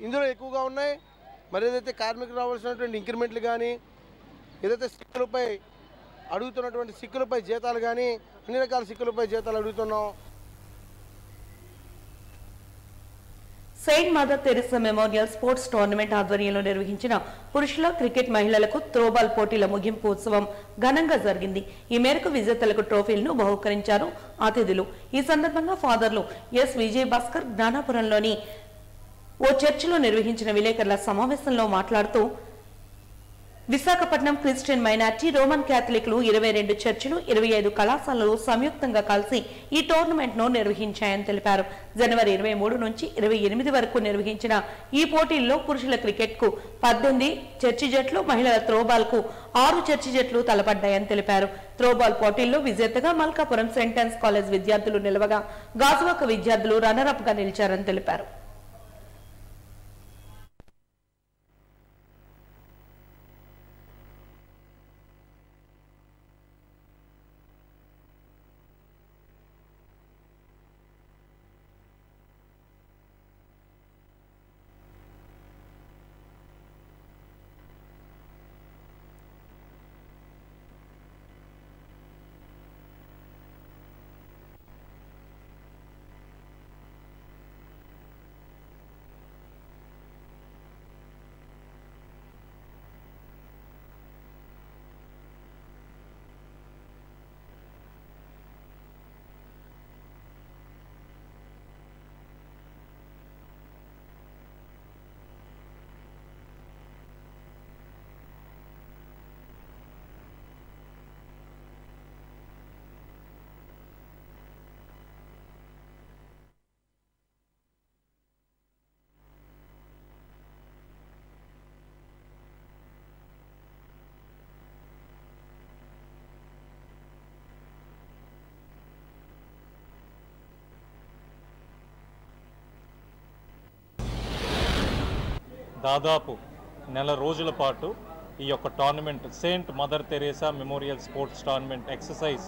ఇందులో ఎక్కువగా ఉన్నాయి. మరి ఏదైతే కార్మికులు రావాల్సినటువంటి ఇంక్రిమెంట్లు కానీ, ఏదైతే సిక్కులపై అడుగుతున్నటువంటి సిక్కులపై జీతాలు కానీ, అన్ని రకాల సిక్కులపై జీతాలు అడుగుతున్నాం.
Saint mother Teresa memorial sports tournament ఆధ్వర్యంలో నిర్వహించిన పురుషుల క్రికెట్ మహిళలకు త్రోబాల్ పోటీల ముగింపు ఉత్సవం ఘనంగా జరిగింది. ఈ మేరకు విజేతలకు ట్రోఫీలను బహుకరించారు అతిథులు. ఈ సందర్భంగా ఫాదర్లు ఎస్ విజయ్ భాస్కర్ జ్ఞానాపురంలోని ఓ చర్చిలో నిర్వహించిన విలేకరుల సమావేశంలో మాట్లాడుతూ విశాఖపట్నం క్రిస్టియన్ మైనార్టీ, రోమన్ క్యాథలిక్లు 22 చర్చిలు, 25 కళాశాలలు సంయుక్తంగా కలిసి ఈ టోర్నమెంట్ ను నిర్వహించాయని తెలిపారు. జనవరి 23 నుంచి 28 వరకు నిర్వహించిన ఈ పోటీల్లో పురుషుల క్రికెట్ కు 18 చర్చి జట్లు, మహిళల త్రోబాల్ కు 6 చర్చి జట్లు తలపడ్డాయని తెలిపారు. త్రోబాల్ పోటీల్లో విజేతగా మల్కాపురం సెయింట్ ఆన్స్ కాలేజ్ విద్యార్థులు నిలవగా, గాజువాక విద్యార్థులు రన్నర్ అప్ గా నిలిచారని తెలిపారు.
దాదాపు నెల రోజుల పాటు ఈ యొక్క tournament Saint mother Teresa memorial sports tournament exercise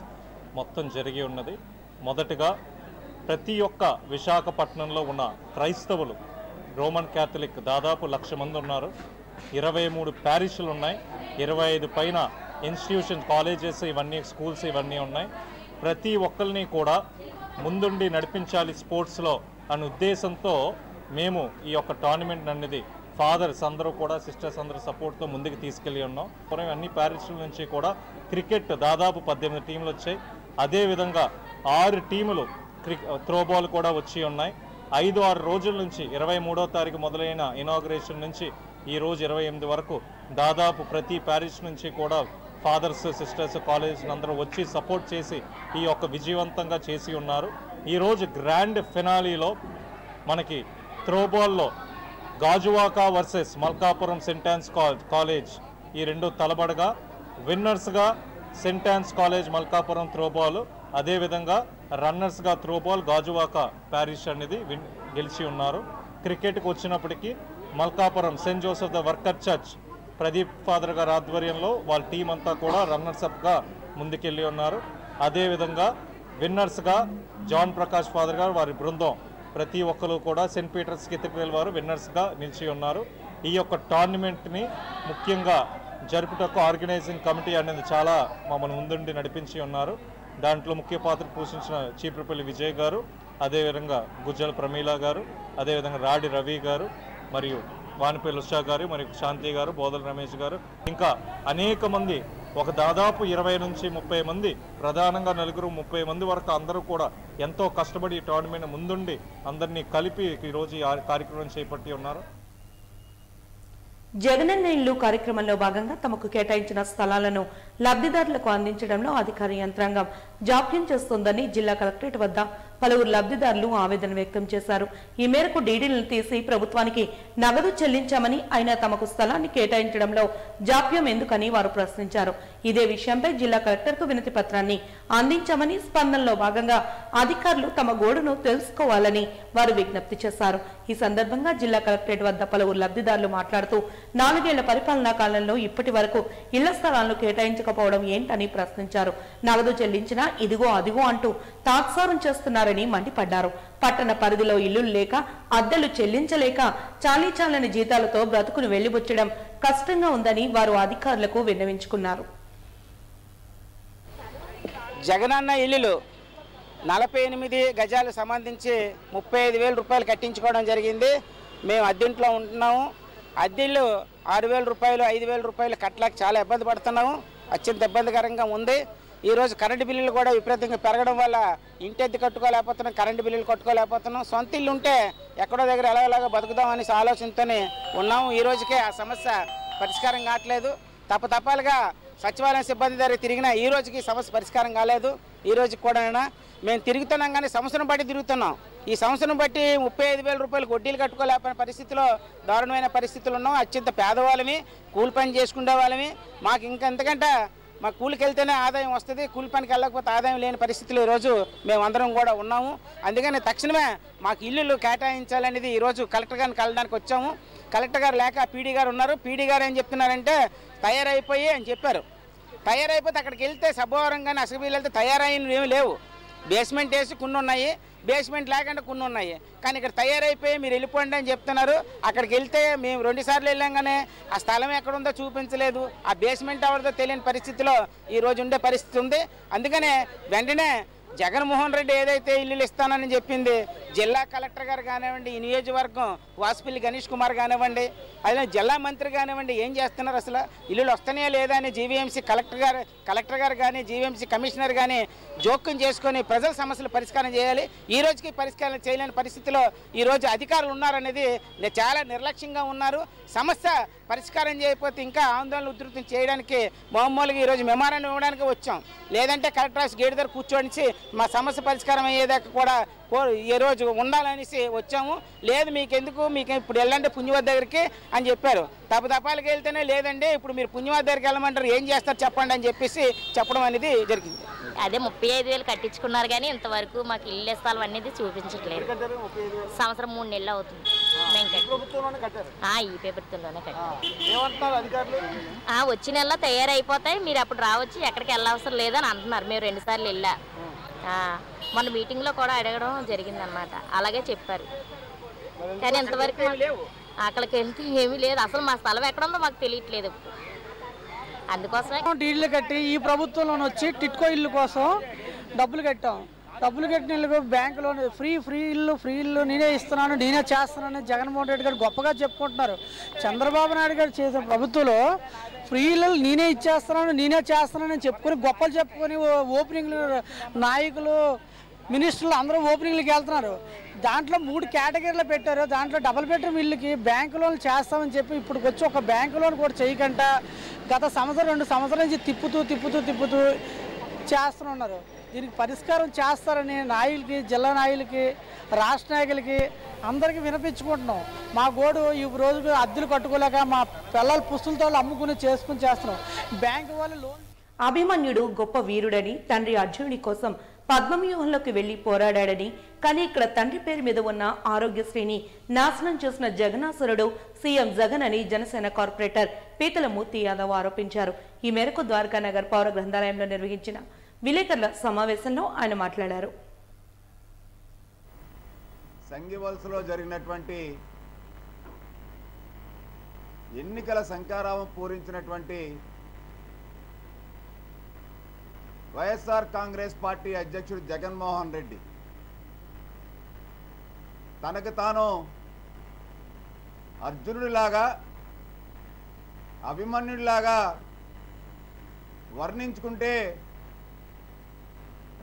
మొత్తం జరిగి ఉన్నది. మొదటగా ప్రతి ఒక్క విశాఖపట్నంలో ఉన్న క్రైస్తవులు, రోమన్ క్యాథలిక్ దాదాపు 1,00,000 మంది ఉన్నారు. 23 ప్యారిష్లు ఉన్నాయి. 25 పైన ఇన్స్టిట్యూషన్, కాలేజెస్, ఇవన్నీ స్కూల్స్ ఇవన్నీ ఉన్నాయి. ప్రతి ఒక్కరిని కూడా ముందుండి నడిపించాలి స్పోర్ట్స్లో అనే ఉద్దేశంతో మేము ఈ యొక్క టోర్నమెంట్ అనేది ఫాదర్స్ అందరూ కూడా, సిస్టర్స్ అందరూ సపోర్ట్తో ముందుకు తీసుకెళ్ళి ఉన్నాం. అన్ని ప్యారిష్ల నుంచి కూడా క్రికెట్ దాదాపు 18 టీంలు వచ్చాయి. అదేవిధంగా 6 టీములు త్రోబాల్ కూడా వచ్చి ఉన్నాయి. 5-6 రోజుల నుంచి 23వ తారీఖు మొదలైన ఇనాగ్రేషన్ నుంచి ఈ రోజు 28 వరకు దాదాపు ప్రతి ప్యారిష్ నుంచి కూడా ఫాదర్స్, సిస్టర్స్, కాలేజెస్ అందరూ వచ్చి సపోర్ట్ చేసి ఈ యొక్క విజయవంతంగా చేసి ఉన్నారు. ఈరోజు గ్రాండ్ ఫినాలీలో మనకి త్రోబాల్లో Gajuwaka versus Malkapuram Saint Ann's college ఈ రెండు తలబడగా, విన్నర్స్గా Saint Ann's college Malkapuram throwball, అదేవిధంగా రన్నర్స్గా త్రోబాల్ గాజువాక ప్యారిష్ అనేది గెలిచి ఉన్నారు. క్రికెట్కి వచ్చినప్పటికీ Malkapuram Saint Joseph the worker church Pradeep father గారి ఆధ్వర్యంలో వాళ్ళ టీం అంతా కూడా రన్నర్స్ అప్గా ముందుకెళ్ళి ఉన్నారు. అదేవిధంగా విన్నర్స్గా జాన్ ప్రకాష్ ఫాదర్ గారు, వారి బృందం ప్రతి ఒక్కరు కూడా సెయింట్ పీటర్స్ కితక్వేల్ వారు విన్నర్స్గా నిలిచి ఉన్నారు. ఈ యొక్క టోర్నమెంట్ని ముఖ్యంగా జరుపుటకు ఆర్గనైజింగ్ కమిటీ అనేది చాలా మమ్మల్ని ముందుండి నడిపించి ఉన్నారు. దాంట్లో ముఖ్య పాత్ర పోషించిన చీపురపల్లి విజయ్ గారు, అదేవిధంగా గుజ్జల ప్రమీల గారు, అదేవిధంగా రాడి రవి గారు మరియు వానిపల్లి ఉషా గారు, మరి శాంతి గారు, బోదల రమేష్ గారు, ఇంకా అనేక మంది, ఒక దాదాపు 20 నుంచి 30 మంది, ప్రధానంగా 30 మంది వరకు అందరూ కూడా ఎంతో కష్టపడి ఈ టోర్నమెంట్ ముందుండి అందరినీ కలిపి ఈరోజు ఈ కార్యక్రమం చేపట్టి ఉన్నారు.
జగనన్న ఇల్లు కార్యక్రమంలో భాగంగా తమకు కేటాయించిన స్థలాలను లబ్ధిదారులకు అందించడంలో అధికార యంత్రాంగం జాప్యం చేస్తోందని జిల్లా కలెక్టరేట్ వద్ద పలువురు లబ్ధిదారులు ఆవేదన వ్యక్తం చేశారు. ఈ మేరకు డీడీలను తీసి ప్రభుత్వానికి నగదు చెల్లించామని, అయినా తమకు స్థలాన్ని కేటాయించడంలో జాప్యం ఎందుకని వారు ప్రశ్నించారు. ఇదే విషయంపై జిల్లా కలెక్టర్కు వినతి పత్రాన్ని అందించామని, స్పందనలో భాగంగా అధికారులు తమ గోడును తెలుసుకోవాలని వారు విజ్ఞప్తి చేశారు. ఈ సందర్భంగా జిల్లా కలెక్టరేట్ వద్ద పలువురు లబ్ధిదారులు మాట్లాడుతూ 4 ఏళ్ల పరిపాలనా కాలంలో ఇప్పటి వరకు ఇళ్ల స్థలాలను కేటాయించకపోవడం ఏంటని ప్రశ్నించారు. నగదు చెల్లించినా ఇదిగో అదిగో అంటూ తాత్సారం చేస్తున్నారని మండిపడ్డారు. పట్టణ పరిధిలో ఇల్లులు లేక, అద్దెలు చెల్లించలేక చాలీచాలని జీతాలతో బ్రతుకును వెళ్లిబుచ్చడం కష్టంగా ఉందని వారు అధికారులకు విన్నవించుకున్నారు.
జగనన్న ఇల్లులు 48 గజాలకు సంబంధించి 35,000 రూపాయలు కట్టించుకోవడం జరిగింది. మేము అద్దెంట్లో ఉంటున్నాము. అద్దెలు 6,000 రూపాయలు, 5,000 రూపాయలు కట్టలేక చాలా ఇబ్బంది పడుతున్నాము. అత్యంత ఇబ్బందికరంగా ఉంది. ఈరోజు కరెంటు బిల్లులు కూడా విపరీతంగా పెరగడం వల్ల ఇంటి అద్దె కట్టుకోలేకపోతున్నాం, కరెంటు బిల్లులు కట్టుకోలేకపోతున్నాం. సొంత ఇల్లు ఉంటే ఎక్కడో దగ్గర ఎలాగోలాగా బతుకుదామని ఆలోచనతోనే ఉన్నాము. ఈ రోజుకే ఆ సమస్య పరిష్కారం కావట్లేదు. తప్పలుగా సచివాలయం సిబ్బంది దగ్గర తిరిగినా ఈ రోజుకి సమస్య పరిష్కారం కాలేదు. ఈ రోజుకి కూడా మేము తిరుగుతున్నాం, కానీ సంవత్సరం బట్టి తిరుగుతున్నాం. ఈ సంవత్సరం బట్టి 35,000 రూపాయలు వడ్డీలు కట్టుకోలేకపోయిన పరిస్థితిలో దారుణమైన పరిస్థితులు ఉన్నాం. అత్యంత పేదవాళ్ళమి, కూలి పని చేసుకునే వాళ్ళమి. మాకు ఇంకెంతకంటే మా కూలికి వెళ్తేనే ఆదాయం వస్తుంది, కూలి పనికి వెళ్ళకపోతే ఆదాయం లేని పరిస్థితులు ఈరోజు మేమందరం కూడా ఉన్నాము. అందుకని తక్షణమే మాకు ఇల్లులు కేటాయించాలనేది ఈరోజు కలెక్టర్ గారిని కలవడానికి వచ్చాము. కలెక్టర్ గారు లేక పీడీ గారు ఉన్నారు. పీడీ గారు ఏం చెప్తున్నారంటే తయారైపోయి అని చెప్పారు. తయారైపోతే అక్కడికి వెళ్తే సభవరం కానీ అసలు వెళ్తే తయారైనవి ఏమి లేవు. బేస్మెంట్ వేసి కొన్ని ఉన్నాయి, బేస్మెంట్ లేకుండా కొన్ని ఉన్నాయి. కానీ ఇక్కడ తయారైపోయి మీరు వెళ్ళిపోండి అని చెప్తున్నారు. అక్కడికి వెళ్తే మేము 2 సార్లు వెళ్ళాం, ఆ స్థలం ఎక్కడుందో చూపించలేదు. ఆ బేస్మెంట్ ఎవరిదో తెలియని పరిస్థితిలో ఈరోజు ఉండే పరిస్థితి ఉంది. అందుకనే వెంటనే జగన్మోహన్ రెడ్డి ఏదైతే ఇల్లులు ఇస్తానని చెప్పింది, జిల్లా కలెక్టర్ గారు కానివ్వండి, ఈ నియోజకవర్గం వాసుపల్లి గణేష్ కుమార్ కానివ్వండి, అదే జిల్లా మంత్రి కానివ్వండి, ఏం చేస్తున్నారు అసలు? ఇల్లులు వస్తున్నాయా లేదా అని జీవీఎంసీ కలెక్టర్ గారు కానీ జీవీఎంసీ కమిషనర్ కానీ జోక్యం చేసుకొని ప్రజల సమస్యలు పరిష్కారం చేయాలి. ఈ రోజుకి పరిష్కారం చేయలేని పరిస్థితిలో ఈరోజు అధికారులు ఉన్నారనేది చాలా నిర్లక్ష్యంగా ఉన్నారు. సమస్య పరిష్కారం చేయకపోతే ఇంకా ఆందోళన ఉధృతం చేయడానికి మామూలుగా ఈరోజు మెమోరాండం ఇవ్వడానికి వచ్చాం. లేదంటే కలెక్టర్ ఆఫీస్ గేట్ దగ్గర కూర్చోనిసి మా సమస్య పరిష్కారం అయ్యేదాకా కూడా ఈ రోజు ఉండాలనేసి వచ్చాము. లేదు మీకెందుకు, మీకు ఇప్పుడు వెళ్ళండి పుణ్యవతి దగ్గరికి అని చెప్పారు. తపాలకు వెళ్తేనే లేదండి ఇప్పుడు మీరు పుణ్యవతి దగ్గరికి వెళ్ళమంటారు, ఏం చేస్తారు చెప్పండి అని చెప్పేసి చెప్పడం అనేది జరిగింది.
అదే 35,000 కట్టించుకున్నారు, కానీ ఇంతవరకు మాకు ఇల్లు స్థలం అనేది చూపించట్లేదు. సంవత్సరం 3 నెలలు అవుతుంది. ఈ ప్రభుత్వంలోనే కట్టారు. వచ్చే నెలలో తయారైపోతాయి, మీరు అప్పుడు రావచ్చు, ఎక్కడికి వెళ్ళవసరం లేదని అంటున్నారు. మేము 2 సార్లు వెళ్ళా. మన మీటింగ్లో కూడా అడగడం జరిగిందనమాట. అలాగే చెప్పారు, కానీ ఇంతవరకు అక్కడికి వెళ్తే ఏమీ లేదు. అసలు మా స్థలం ఎక్కడ ఉందో మాకు తెలియట్లేదు. అందుకోసమే
ఇల్లు కట్టి ఈ ప్రభుత్వంలో వచ్చి టిట్కో ఇల్లు కోసం డబ్బులు కట్టాం. డబ్బులు కట్టిన ఇల్లు బ్యాంకులో ఫ్రీ ఇల్లు నేనే ఇస్తున్నాను, నేనే చేస్తున్నాను జగన్మోహన్ రెడ్డి గారు గొప్పగా చెప్పుకుంటున్నారు. చంద్రబాబు నాయుడు గారు చేసిన ప్రభుత్వంలో ఫ్రీ ఇల్లు నేనే ఇచ్చేస్తున్నాను, నేనే చేస్తున్నానని చెప్పుకొని గొప్పలు చెప్పుకొని ఓపెనింగ్లు నాయకులు, మినిస్టర్లు అందరూ ఓపెనింగ్లకి వెళ్తున్నారు. దాంట్లో 3 కేటగిరీలు పెట్టారు. దాంట్లో డబుల్ బెడ్రూమ్ ఇల్లుకి బ్యాంకు లోన్లు చేస్తామని చెప్పి ఇప్పుడు వచ్చి ఒక బ్యాంకు లోన్ కూడా చేయకుండా గత సంవత్సరం 2 సంవత్సరాల నుంచి తిప్పుతూ చేస్తున్నారు. దీనికి పరిష్కారం చేస్తారని నాయకులకి, జిల్లా నాయకులకి, రాష్ట్ర నాయకులకి అందరికీ వినిపించుకుంటున్నాం. మా గోడు ఈ రోజు అద్దెలు కట్టుకోలేక మా పిల్లల పుస్తులతో అమ్ముకుని చేస్తున్నాం. బ్యాంకు వాళ్ళు లోన్.
అభిమన్యుడు గొప్ప వీరుడని, తండ్రి అర్జునుడి కోసం పద్మవ్యూహంలోకి వెళ్లి పోరాడాడని, కానీ ఇక్కడ తండ్రి పేరు మీద ఉన్న ఆరోగ్యశ్రీని నాశనం చేసిన జగనాసురుడు సీఎం జగన్ అని జనసేన కార్పొరేటర్ పీతల మూర్తి యాదవ్ ఆరోపించారు. ఈ మేరకు ద్వారకానగర్ పౌర గ్రంథాలయంలో నిర్వహించిన విలేకరుల సమావేశంలో ఆయన మాట్లాడారు.
సంగివలసలో జరిగినటువంటి ఎన్నికల శంఖారావం పూరించినటువంటి వైఎస్ఆర్ కాంగ్రెస్ పార్టీ అధ్యక్షుడు జగన్మోహన్ రెడ్డి తనకు తాను అర్జునుడిలాగా అభిమన్యుడిలాగా వర్ణించుకుంటే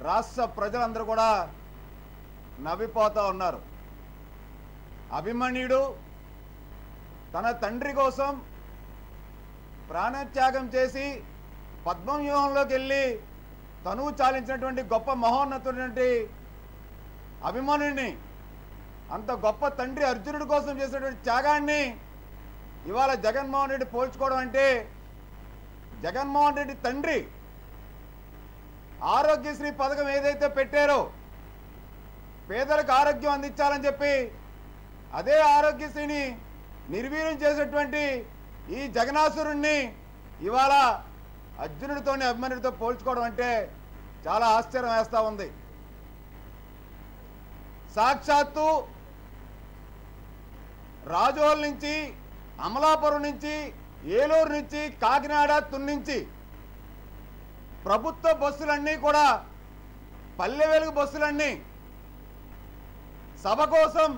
రాష్ట్ర ప్రజలందరూ కూడా నవ్విపోతూ ఉన్నారు. అభిమన్యుడు తన తండ్రి కోసం ప్రాణత్యాగం చేసి పద్మవ్యూహంలోకి వెళ్ళి తనువు చాలించినటువంటి గొప్ప మహోన్నతుడైనటువంటి అభిమన్యుడిని, అంత గొప్ప తండ్రి అర్జునుడి కోసం చేసినటువంటి త్యాగాన్ని ఇవాళ జగన్మోహన్ రెడ్డి పోల్చుకోవడం అంటే, జగన్మోహన్ రెడ్డి తండ్రి ఆరోగ్యశ్రీ పథకం ఏదైతే పెట్టారో పేదలకు ఆరోగ్యం అందించాలని చెప్పి అదే ఆరోగ్యశ్రీని నిర్వీర్యం చేసేటువంటి ఈ జగనాసురుణ్ణి ఇవాళ అర్జునుడితోని అభిమన్యుడితో పోల్చుకోవడం అంటే చాలా ఆశ్చర్యం వేస్తూ ఉంది. సాక్షాత్తు రాజోల్ నుంచి, అమలాపురం నుంచి, ఏలూరు నుంచి, కాకినాడ, తున్నించి ప్రభుత్వ బస్సులన్నీ కూడా, పల్లె వెలుగు బస్సులన్నీ సభ కోసం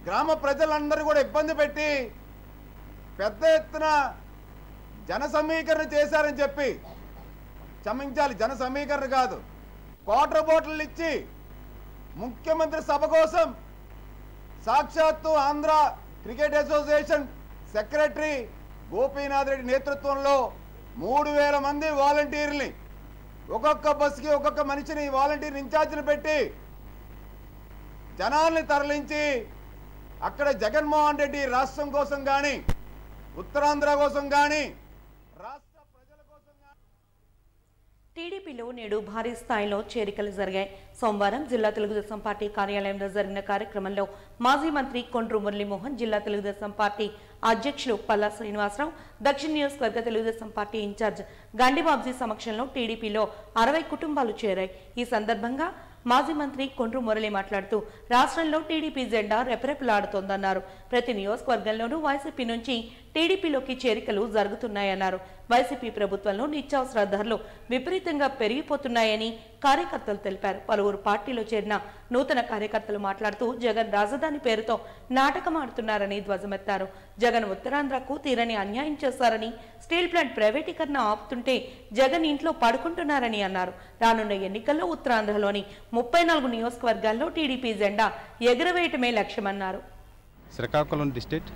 గ్రామ ప్రజలందరూ కూడా ఇబ్బంది పెట్టి పెద్ద ఎత్తున జన సమీకరణ చేశారని చెప్పి, క్షమించాలి, జన సమీకరణ కాదు, క్వార్టర్ బాటిల్ ఇచ్చి ముఖ్యమంత్రి సభ కోసం సాక్షాత్తు Andhra cricket association secretary Gopinath Reddy నేతృత్వంలో 3000 మంది వాలంటీర్ని, ఒక్కొక్క బస్సుకి ఒక్కొక్క మనిషిని వాలంటీర్ ఇన్ఛార్జిని పెట్టి జనాల్ని తరలించి అక్కడ జగన్మోహన్ రెడ్డి రాష్ట్రం కోసం కానీ, ఉత్తరాంధ్ర కోసం కానీ, రాష్ట్ర ప్రజల కోసం కానీ.
టీడీపీలో నేడు భారీ స్థాయిలో చేరికలు జరిగాయి. సోమవారం జిల్లా తెలుగుదేశం పార్టీ కార్యాలయంలో జరిగిన కార్యక్రమంలో మాజీ మంత్రి కొండ్రు మురళీమోహన్, జిల్లా తెలుగుదేశం పార్టీ అధ్యక్షులు పల్లా శ్రీనివాసరావు, దక్షిణ నియోజకవర్గ తెలుగుదేశం పార్టీ ఇన్ఛార్జ్ గండిబాబ్జీ సమక్షంలో టీడీపీలో 60 కుటుంబాలు చేరాయి. ఈ సందర్భంగా మాజీ మంత్రి కొండ్రు మురళి మాట్లాడుతూ రాష్ట్రంలో టీడీపీ జెండా రెపరెపలాడుతోందన్నారు. ప్రతి నియోజకవర్గంలోనూ వైసీపీ నుంచి టీడీపీలోకి చేరికలు జరుగుతున్నాయన్నారు. వైసీపీ ప్రభుత్వంలో నిత్యావసర ధరలు విపరీతంగా పెరిగిపోతున్నాయని కార్యకర్తలు తెలిపారు. పలువురు పార్టీలో చేరిన నూతన కార్యకర్తలు మాట్లాడుతూ జగన్ రాజధాని పేరుతో నాటకం ఆడుతున్నారని ధ్వజమెత్తారు. జగన్ ఉత్తరాంధ్రకు తీరని అన్యాయం చేశారని, స్టీల్ ప్లాంట్ ప్రైవేటీకరణ ఆపుతుంటే జగన్ ఇంట్లో పడుకుంటున్నారని అన్నారు. రానున్న ఎన్నికల్లో ఉత్తరాంధ్రలోని 34 నియోజకవర్గాల్లో టీడీపీ జెండా ఎగురవేయటమే లక్ష్యమన్నారు.
శ్రీకాకుళం డిస్ట్రిక్ట్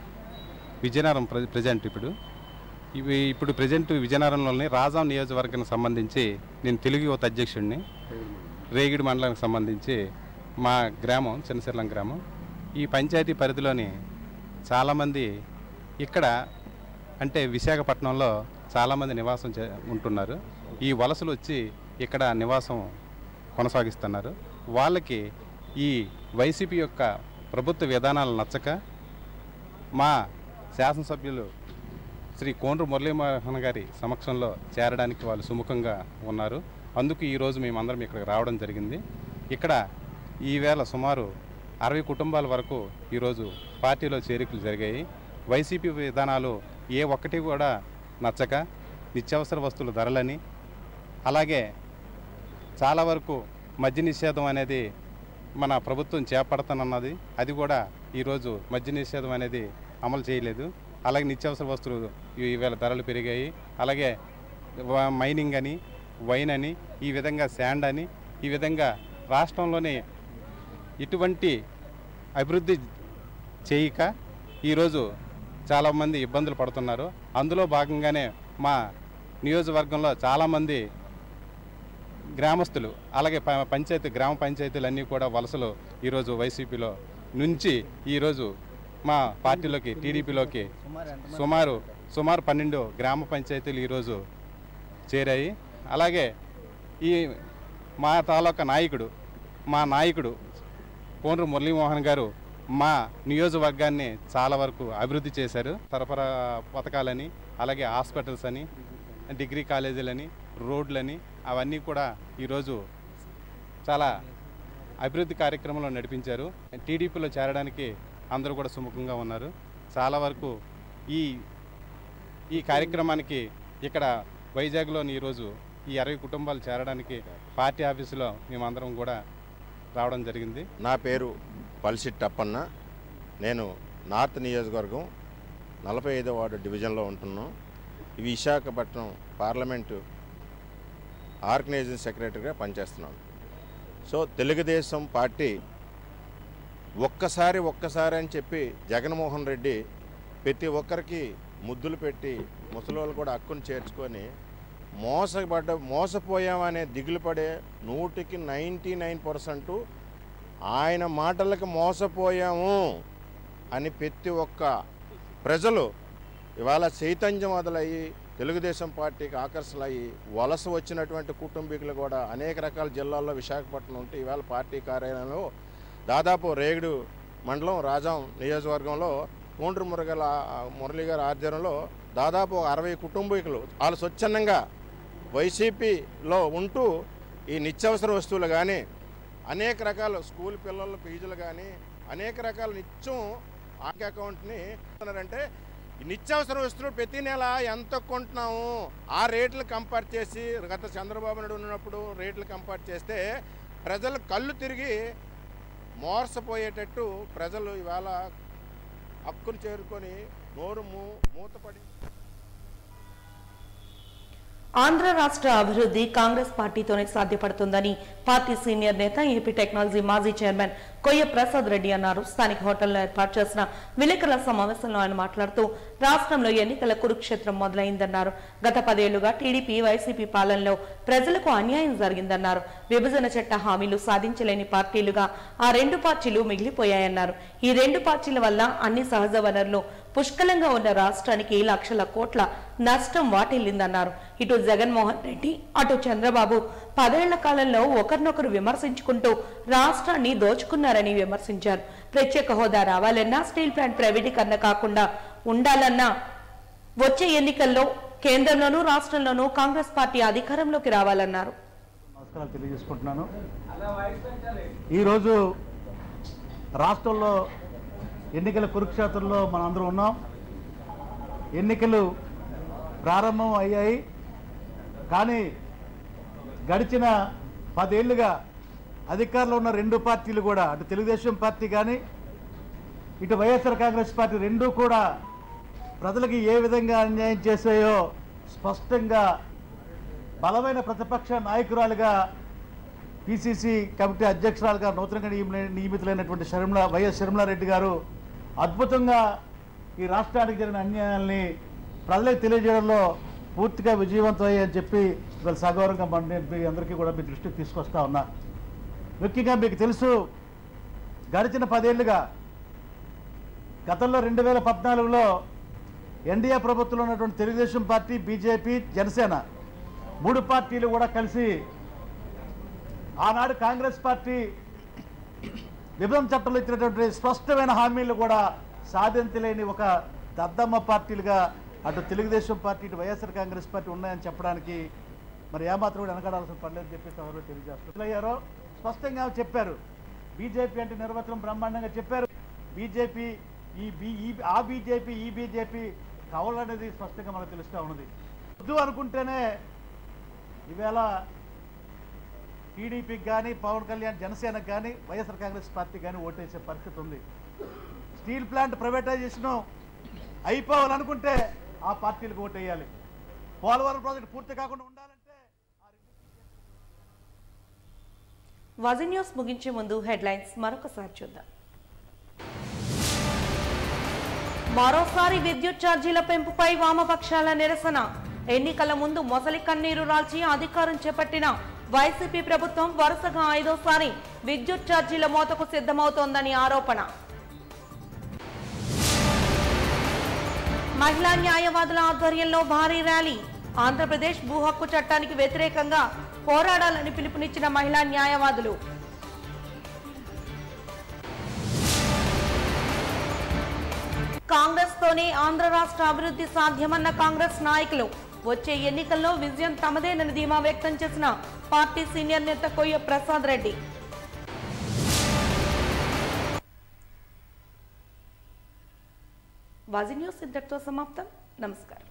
విజయనగరం ప్రజెంట్ ఇప్పుడు ప్రజెంట్ విజయనగరంలోని రాజాం నియోజకవర్గానికి సంబంధించి నేను తెలుగు యువత అధ్యక్షుడిని. రేగిడి మండలానికి సంబంధించి మా గ్రామం చిన్నశిర్లం గ్రామం. ఈ పంచాయతీ పరిధిలోని చాలామంది ఇక్కడ అంటే విశాఖపట్నంలో చాలామంది నివాసం ఉంటున్నారు. ఈ వలసలు వచ్చి ఇక్కడ నివాసం కొనసాగిస్తున్నారు. వాళ్ళకి ఈ వైసీపీ యొక్క ప్రభుత్వ విధానాలు నచ్చక మా శాసనసభ్యులు శ్రీ కోండ్రు మురళీమోహన్ గారి సమక్షంలో చేరడానికి వాళ్ళు సుముఖంగా ఉన్నారు. అందుకు ఈరోజు మేమందరం ఇక్కడికి రావడం జరిగింది. ఇక్కడ ఈవేళ సుమారు 60 కుటుంబాల వరకు ఈరోజు పార్టీలో చేరికలు జరిగాయి. వైసీపీ విధానాలు ఏ ఒక్కటి కూడా నచ్చక నిత్యావసర వస్తువుల ధరలని, అలాగే చాలా వరకు మద్య నిషేధం అనేది మన ప్రభుత్వం చేపడతానన్నది, అది కూడా ఈరోజు మద్య నిషేధం అనేది అమలు చేయలేదు. అలాగే నిత్యావసర వస్తువులు ఈవేళ ధరలు పెరిగాయి. అలాగే మైనింగ్ అని, వైన్ అని, ఈ విధంగా శాండ్ అని, ఈ విధంగా రాష్ట్రంలోని ఇటువంటి అభివృద్ధి చేయక ఈరోజు చాలామంది ఇబ్బందులు పడుతున్నారు. అందులో భాగంగానే మా నియోజకవర్గంలో చాలామంది గ్రామస్తులు, అలాగే గ్రామ పంచాయతీలన్నీ కూడా వలసలు ఈరోజు వైసీపీలో నుంచి ఈరోజు మా పార్టీలోకి టీడీపీలోకి సుమారు 12 గ్రామ పంచాయతీలు ఈరోజు చేరాయి. అలాగే ఈ మా తాలూకా మా నాయకుడు కోండ్రు మురళీమోహన్ గారు మా నియోజకవర్గాన్ని చాలా వరకు అభివృద్ధి చేశారు. సరఫరా పథకాలని, అలాగే హాస్పిటల్స్ అని, డిగ్రీ కాలేజీలని, రోడ్లని, అవన్నీ కూడా ఈరోజు చాలా అభివృద్ధి కార్యక్రమంలో నడిపించారు. టీడీపీలో చేరడానికి అందరూ కూడా సుముఖంగా ఉన్నారు. చాలా వరకు ఈ కార్యక్రమానికి ఇక్కడ వైజాగ్లోని ఈరోజు ఈ 60 కుటుంబాలు చేరడానికి పార్టీ ఆఫీసులో మేమందరం కూడా రావడం జరిగింది.
నా పేరు పల్సిట్ అప్పన్న. నేను నార్త్ నియోజకవర్గం 45వ వార్డు డివిజన్లో ఉంటున్నాం. ఇవి విశాఖపట్నం పార్లమెంటు ఆర్గనైజింగ్ సెక్రటరీగా పనిచేస్తున్నాను. సో తెలుగుదేశం పార్టీ ఒక్కసారి అని చెప్పి జగన్మోహన్ రెడ్డి ప్రతి ఒక్కరికి ముద్దులు పెట్టి ముసలోళ్ళు కూడా హక్కును చేర్చుకొని మోసపోయామనే దిగులు పడే 100కి 99% ఆయన మాటలకు మోసపోయాము అని ప్రతి ఒక్క ప్రజలు ఇవాళ చైతన్యం మొదలయ్యి తెలుగుదేశం పార్టీకి ఆకర్షణలయ్యి వలస వచ్చినటువంటి కుటుంబీకులు కూడా అనేక రకాల జిల్లాల్లో విశాఖపట్నం ఉంటే ఇవాళ పార్టీ కార్యాలయంలో దాదాపు రేగిడి మండలం రాజాం నియోజకవర్గంలో కోండ్రు మురళి గారి ఆధ్వర్యంలో దాదాపు 60 కుటుంబీకులు వాళ్ళు స్వచ్ఛందంగా వైసీపీలో ఉంటూ ఈ నిత్యావసర వస్తువులు కానీ అనేక రకాల స్కూల్ పిల్లల ఫీజులు కానీ అనేక రకాల నిత్యం బ్యాంక్ అకౌంట్ని అంటే నిత్యావసర వస్తువులు ప్రతి నెల ఎంత కొంటున్నాము ఆ రేట్లు కంపేర్ చేసి గత చంద్రబాబు నాయుడు ఉన్నప్పుడు రేట్లు కంపేర్ చేస్తే ప్రజలు కళ్ళు తిరిగి మోసపోయేటట్టు ప్రజలు ఇవాళ హక్కును చేరుకొని నోరు మూతపడి.
ఆంధ్ర రాష్ట్ర అభివృద్ధి కాంగ్రెస్ పార్టీతోనే సాధ్యపడుతుందని పార్టీ సీనియర్ నేత ఏపీ టెక్నాలజీ మాజీ చైర్మన్ కొయ్య ప్రసాద్ రెడ్డి అన్నారు. స్థానిక హోటల్లో ఏర్పాటు చేసిన విలేకరుల సమావేశంలో ఆయన మాట్లాడుతూ రాష్ట్రంలో ఎన్నికల కురుక్షేత్రం మొదలైందన్నారు. గత 10 ఏళ్లుగా టీడీపీ వైసీపీ పాలనలో ప్రజలకు అన్యాయం జరిగిందన్నారు. విభజన చట్ట హామీలు సాధించలేని పార్టీలుగా ఆ 2 పార్టీలు మిగిలిపోయాయన్నారు. ఈ 2 పార్టీల వల్ల అన్ని సహజ వనరులు పుష్కలంగా ఉన్న రాష్ట్రానికి లక్షల కోట్ల నష్టం వాటిల్లిందన్నారు. ఇటు జగన్మోహన్ రెడ్డి అటు చంద్రబాబు 10 ఏళ్ల కాలంలో ఒకరినొకరు విమర్శించుకుంటూ రాష్ట్రాన్ని దోచుకున్నారని విమర్శించారు. ప్రత్యేక హోదా రావాలన్నా స్టీల్ ప్లాంట్ ప్రైవేటీకరణ కాకుండా ఉండాలన్నా వచ్చే ఎన్నికల్లో కేంద్రంలోనూ రాష్ట్రంలోనూ కాంగ్రెస్ పార్టీ అధికారంలోకి రావాలన్నారు.
నమస్కారాలు తెలియజేసుకుంటున్నాను. ఈరోజు రాష్ట్రంలో ఎన్నికల కురుక్షేత్రంలో మనందరం ఉన్నాం. ఎన్నికలు ప్రారంభం అయ్యాయి. కానీ గడిచిన 10 ఏళ్లుగా అధికారంలో ఉన్న 2 పార్టీలు కూడా అటు తెలుగుదేశం పార్టీ కానీ ఇటు వైఎస్ఆర్ కాంగ్రెస్ పార్టీ రెండూ కూడా ప్రజలకి ఏ విధంగా అన్యాయం చేశాయో స్పష్టంగా బలమైన ప్రతిపక్ష నాయకురాలుగా పిసిసి కమిటీ అధ్యక్షురాలుగా నూతనంగా నియమితులైనటువంటి వైఎస్ షర్మిలారెడ్డి గారు అద్భుతంగా ఈ రాష్ట్రానికి జరిగిన అన్యాయాల్ని ప్రజలకు తెలియజేయడంలో పూర్తిగా విజయవంతమయ్యాయని చెప్పి ఇవాళ సగౌరవంగా మీ అందరికీ కూడా మీ దృష్టికి తీసుకొస్తా ఉన్నా. ముఖ్యంగా మీకు తెలుసు, గడిచిన 10 ఏళ్లుగా గతంలో 2014లో ఎన్డీఏ ప్రభుత్వంలో ఉన్నటువంటి తెలుగుదేశం పార్టీ, బీజేపీ, జనసేన 3 పార్టీలు కూడా కలిసి ఆనాడు కాంగ్రెస్ పార్టీ విభజన చట్టంలో ఇచ్చినటువంటి స్పష్టమైన హామీలు కూడా సాధించలేని ఒక దద్దమ్మ పార్టీలుగా అటు తెలుగుదేశం పార్టీ ఇటు వైఎస్ఆర్ కాంగ్రెస్ పార్టీ ఉన్నాయని చెప్పడానికి మరి ఏమాత్రం కూడా వెనకాడాల్సిన పనులేదని చెప్పి ఎవరో తెలియజేస్తున్నారో స్పష్టంగా చెప్పారు. బీజేపీ అంటే నిర్వచనం బ్రహ్మాండంగా చెప్పారు. బీజేపీ ఆ బీజేపీ ఈ బీజేపీ కవలు అనేది స్పష్టంగా మనకు తెలుస్తూ ఉన్నది. వద్దు అనుకుంటేనే ఈవేళ టీడీపీకి కానీ పవన్ కళ్యాణ్ జనసేనకు కానీ వైఎస్ఆర్ కాంగ్రెస్ పార్టీ కానీ ఓటేసే పరిస్థితి ఉంది. స్టీల్ ప్లాంట్ ప్రైవేటైజేషన్ అయిపోవాలనుకుంటే ఆ పార్టీలకు ఓటేయాలి. పోలవరం ప్రాజెక్టు పూర్తి కాకుండా ఉండాలంటే.
వాజీ న్యూస్ ముగించే ముందు హెడ్లైన్స్ మరొకసారి చూద్దాం. మరోసారి విద్యుత్ ఛార్జీల పెంపుపై వామపక్షాల నిరసన. ఎన్నికల ముందు మొసలి కన్నీరు రాల్చి అధికారం చేపట్టిన వైసీపీ ప్రభుత్వం వరుసగా 5వ విద్యుత్ ఛార్జీల మోతకు సిద్ధమవుతోందని ఆరోపణ. మహిళా న్యాయవాదుల ఆధ్వర్యంలో భారీ ర్యాలీ. ఆంధ్రప్రదేశ్ భూ హక్కు చట్టానికి వ్యతిరేకంగా పోరాడాలని పిలుపునిచ్చిన మహిళా న్యాయవాదులు. కాంగ్రెస్ తోనే ఆంధ్ర రాష్ట్ర అభివృద్ధి సాధ్యమన్న కాంగ్రెస్ నాయకులు. వచ్చే ఎన్నికల్లో విజయం తమదేనని ధీమా వ్యక్తం చేసిన పార్టీ సీనియర్ నేత కొయ్య ప్రసాద్ రెడ్డి. వాజీ న్యూస్ ఇంతటితో సమాప్తం. నమస్కారం.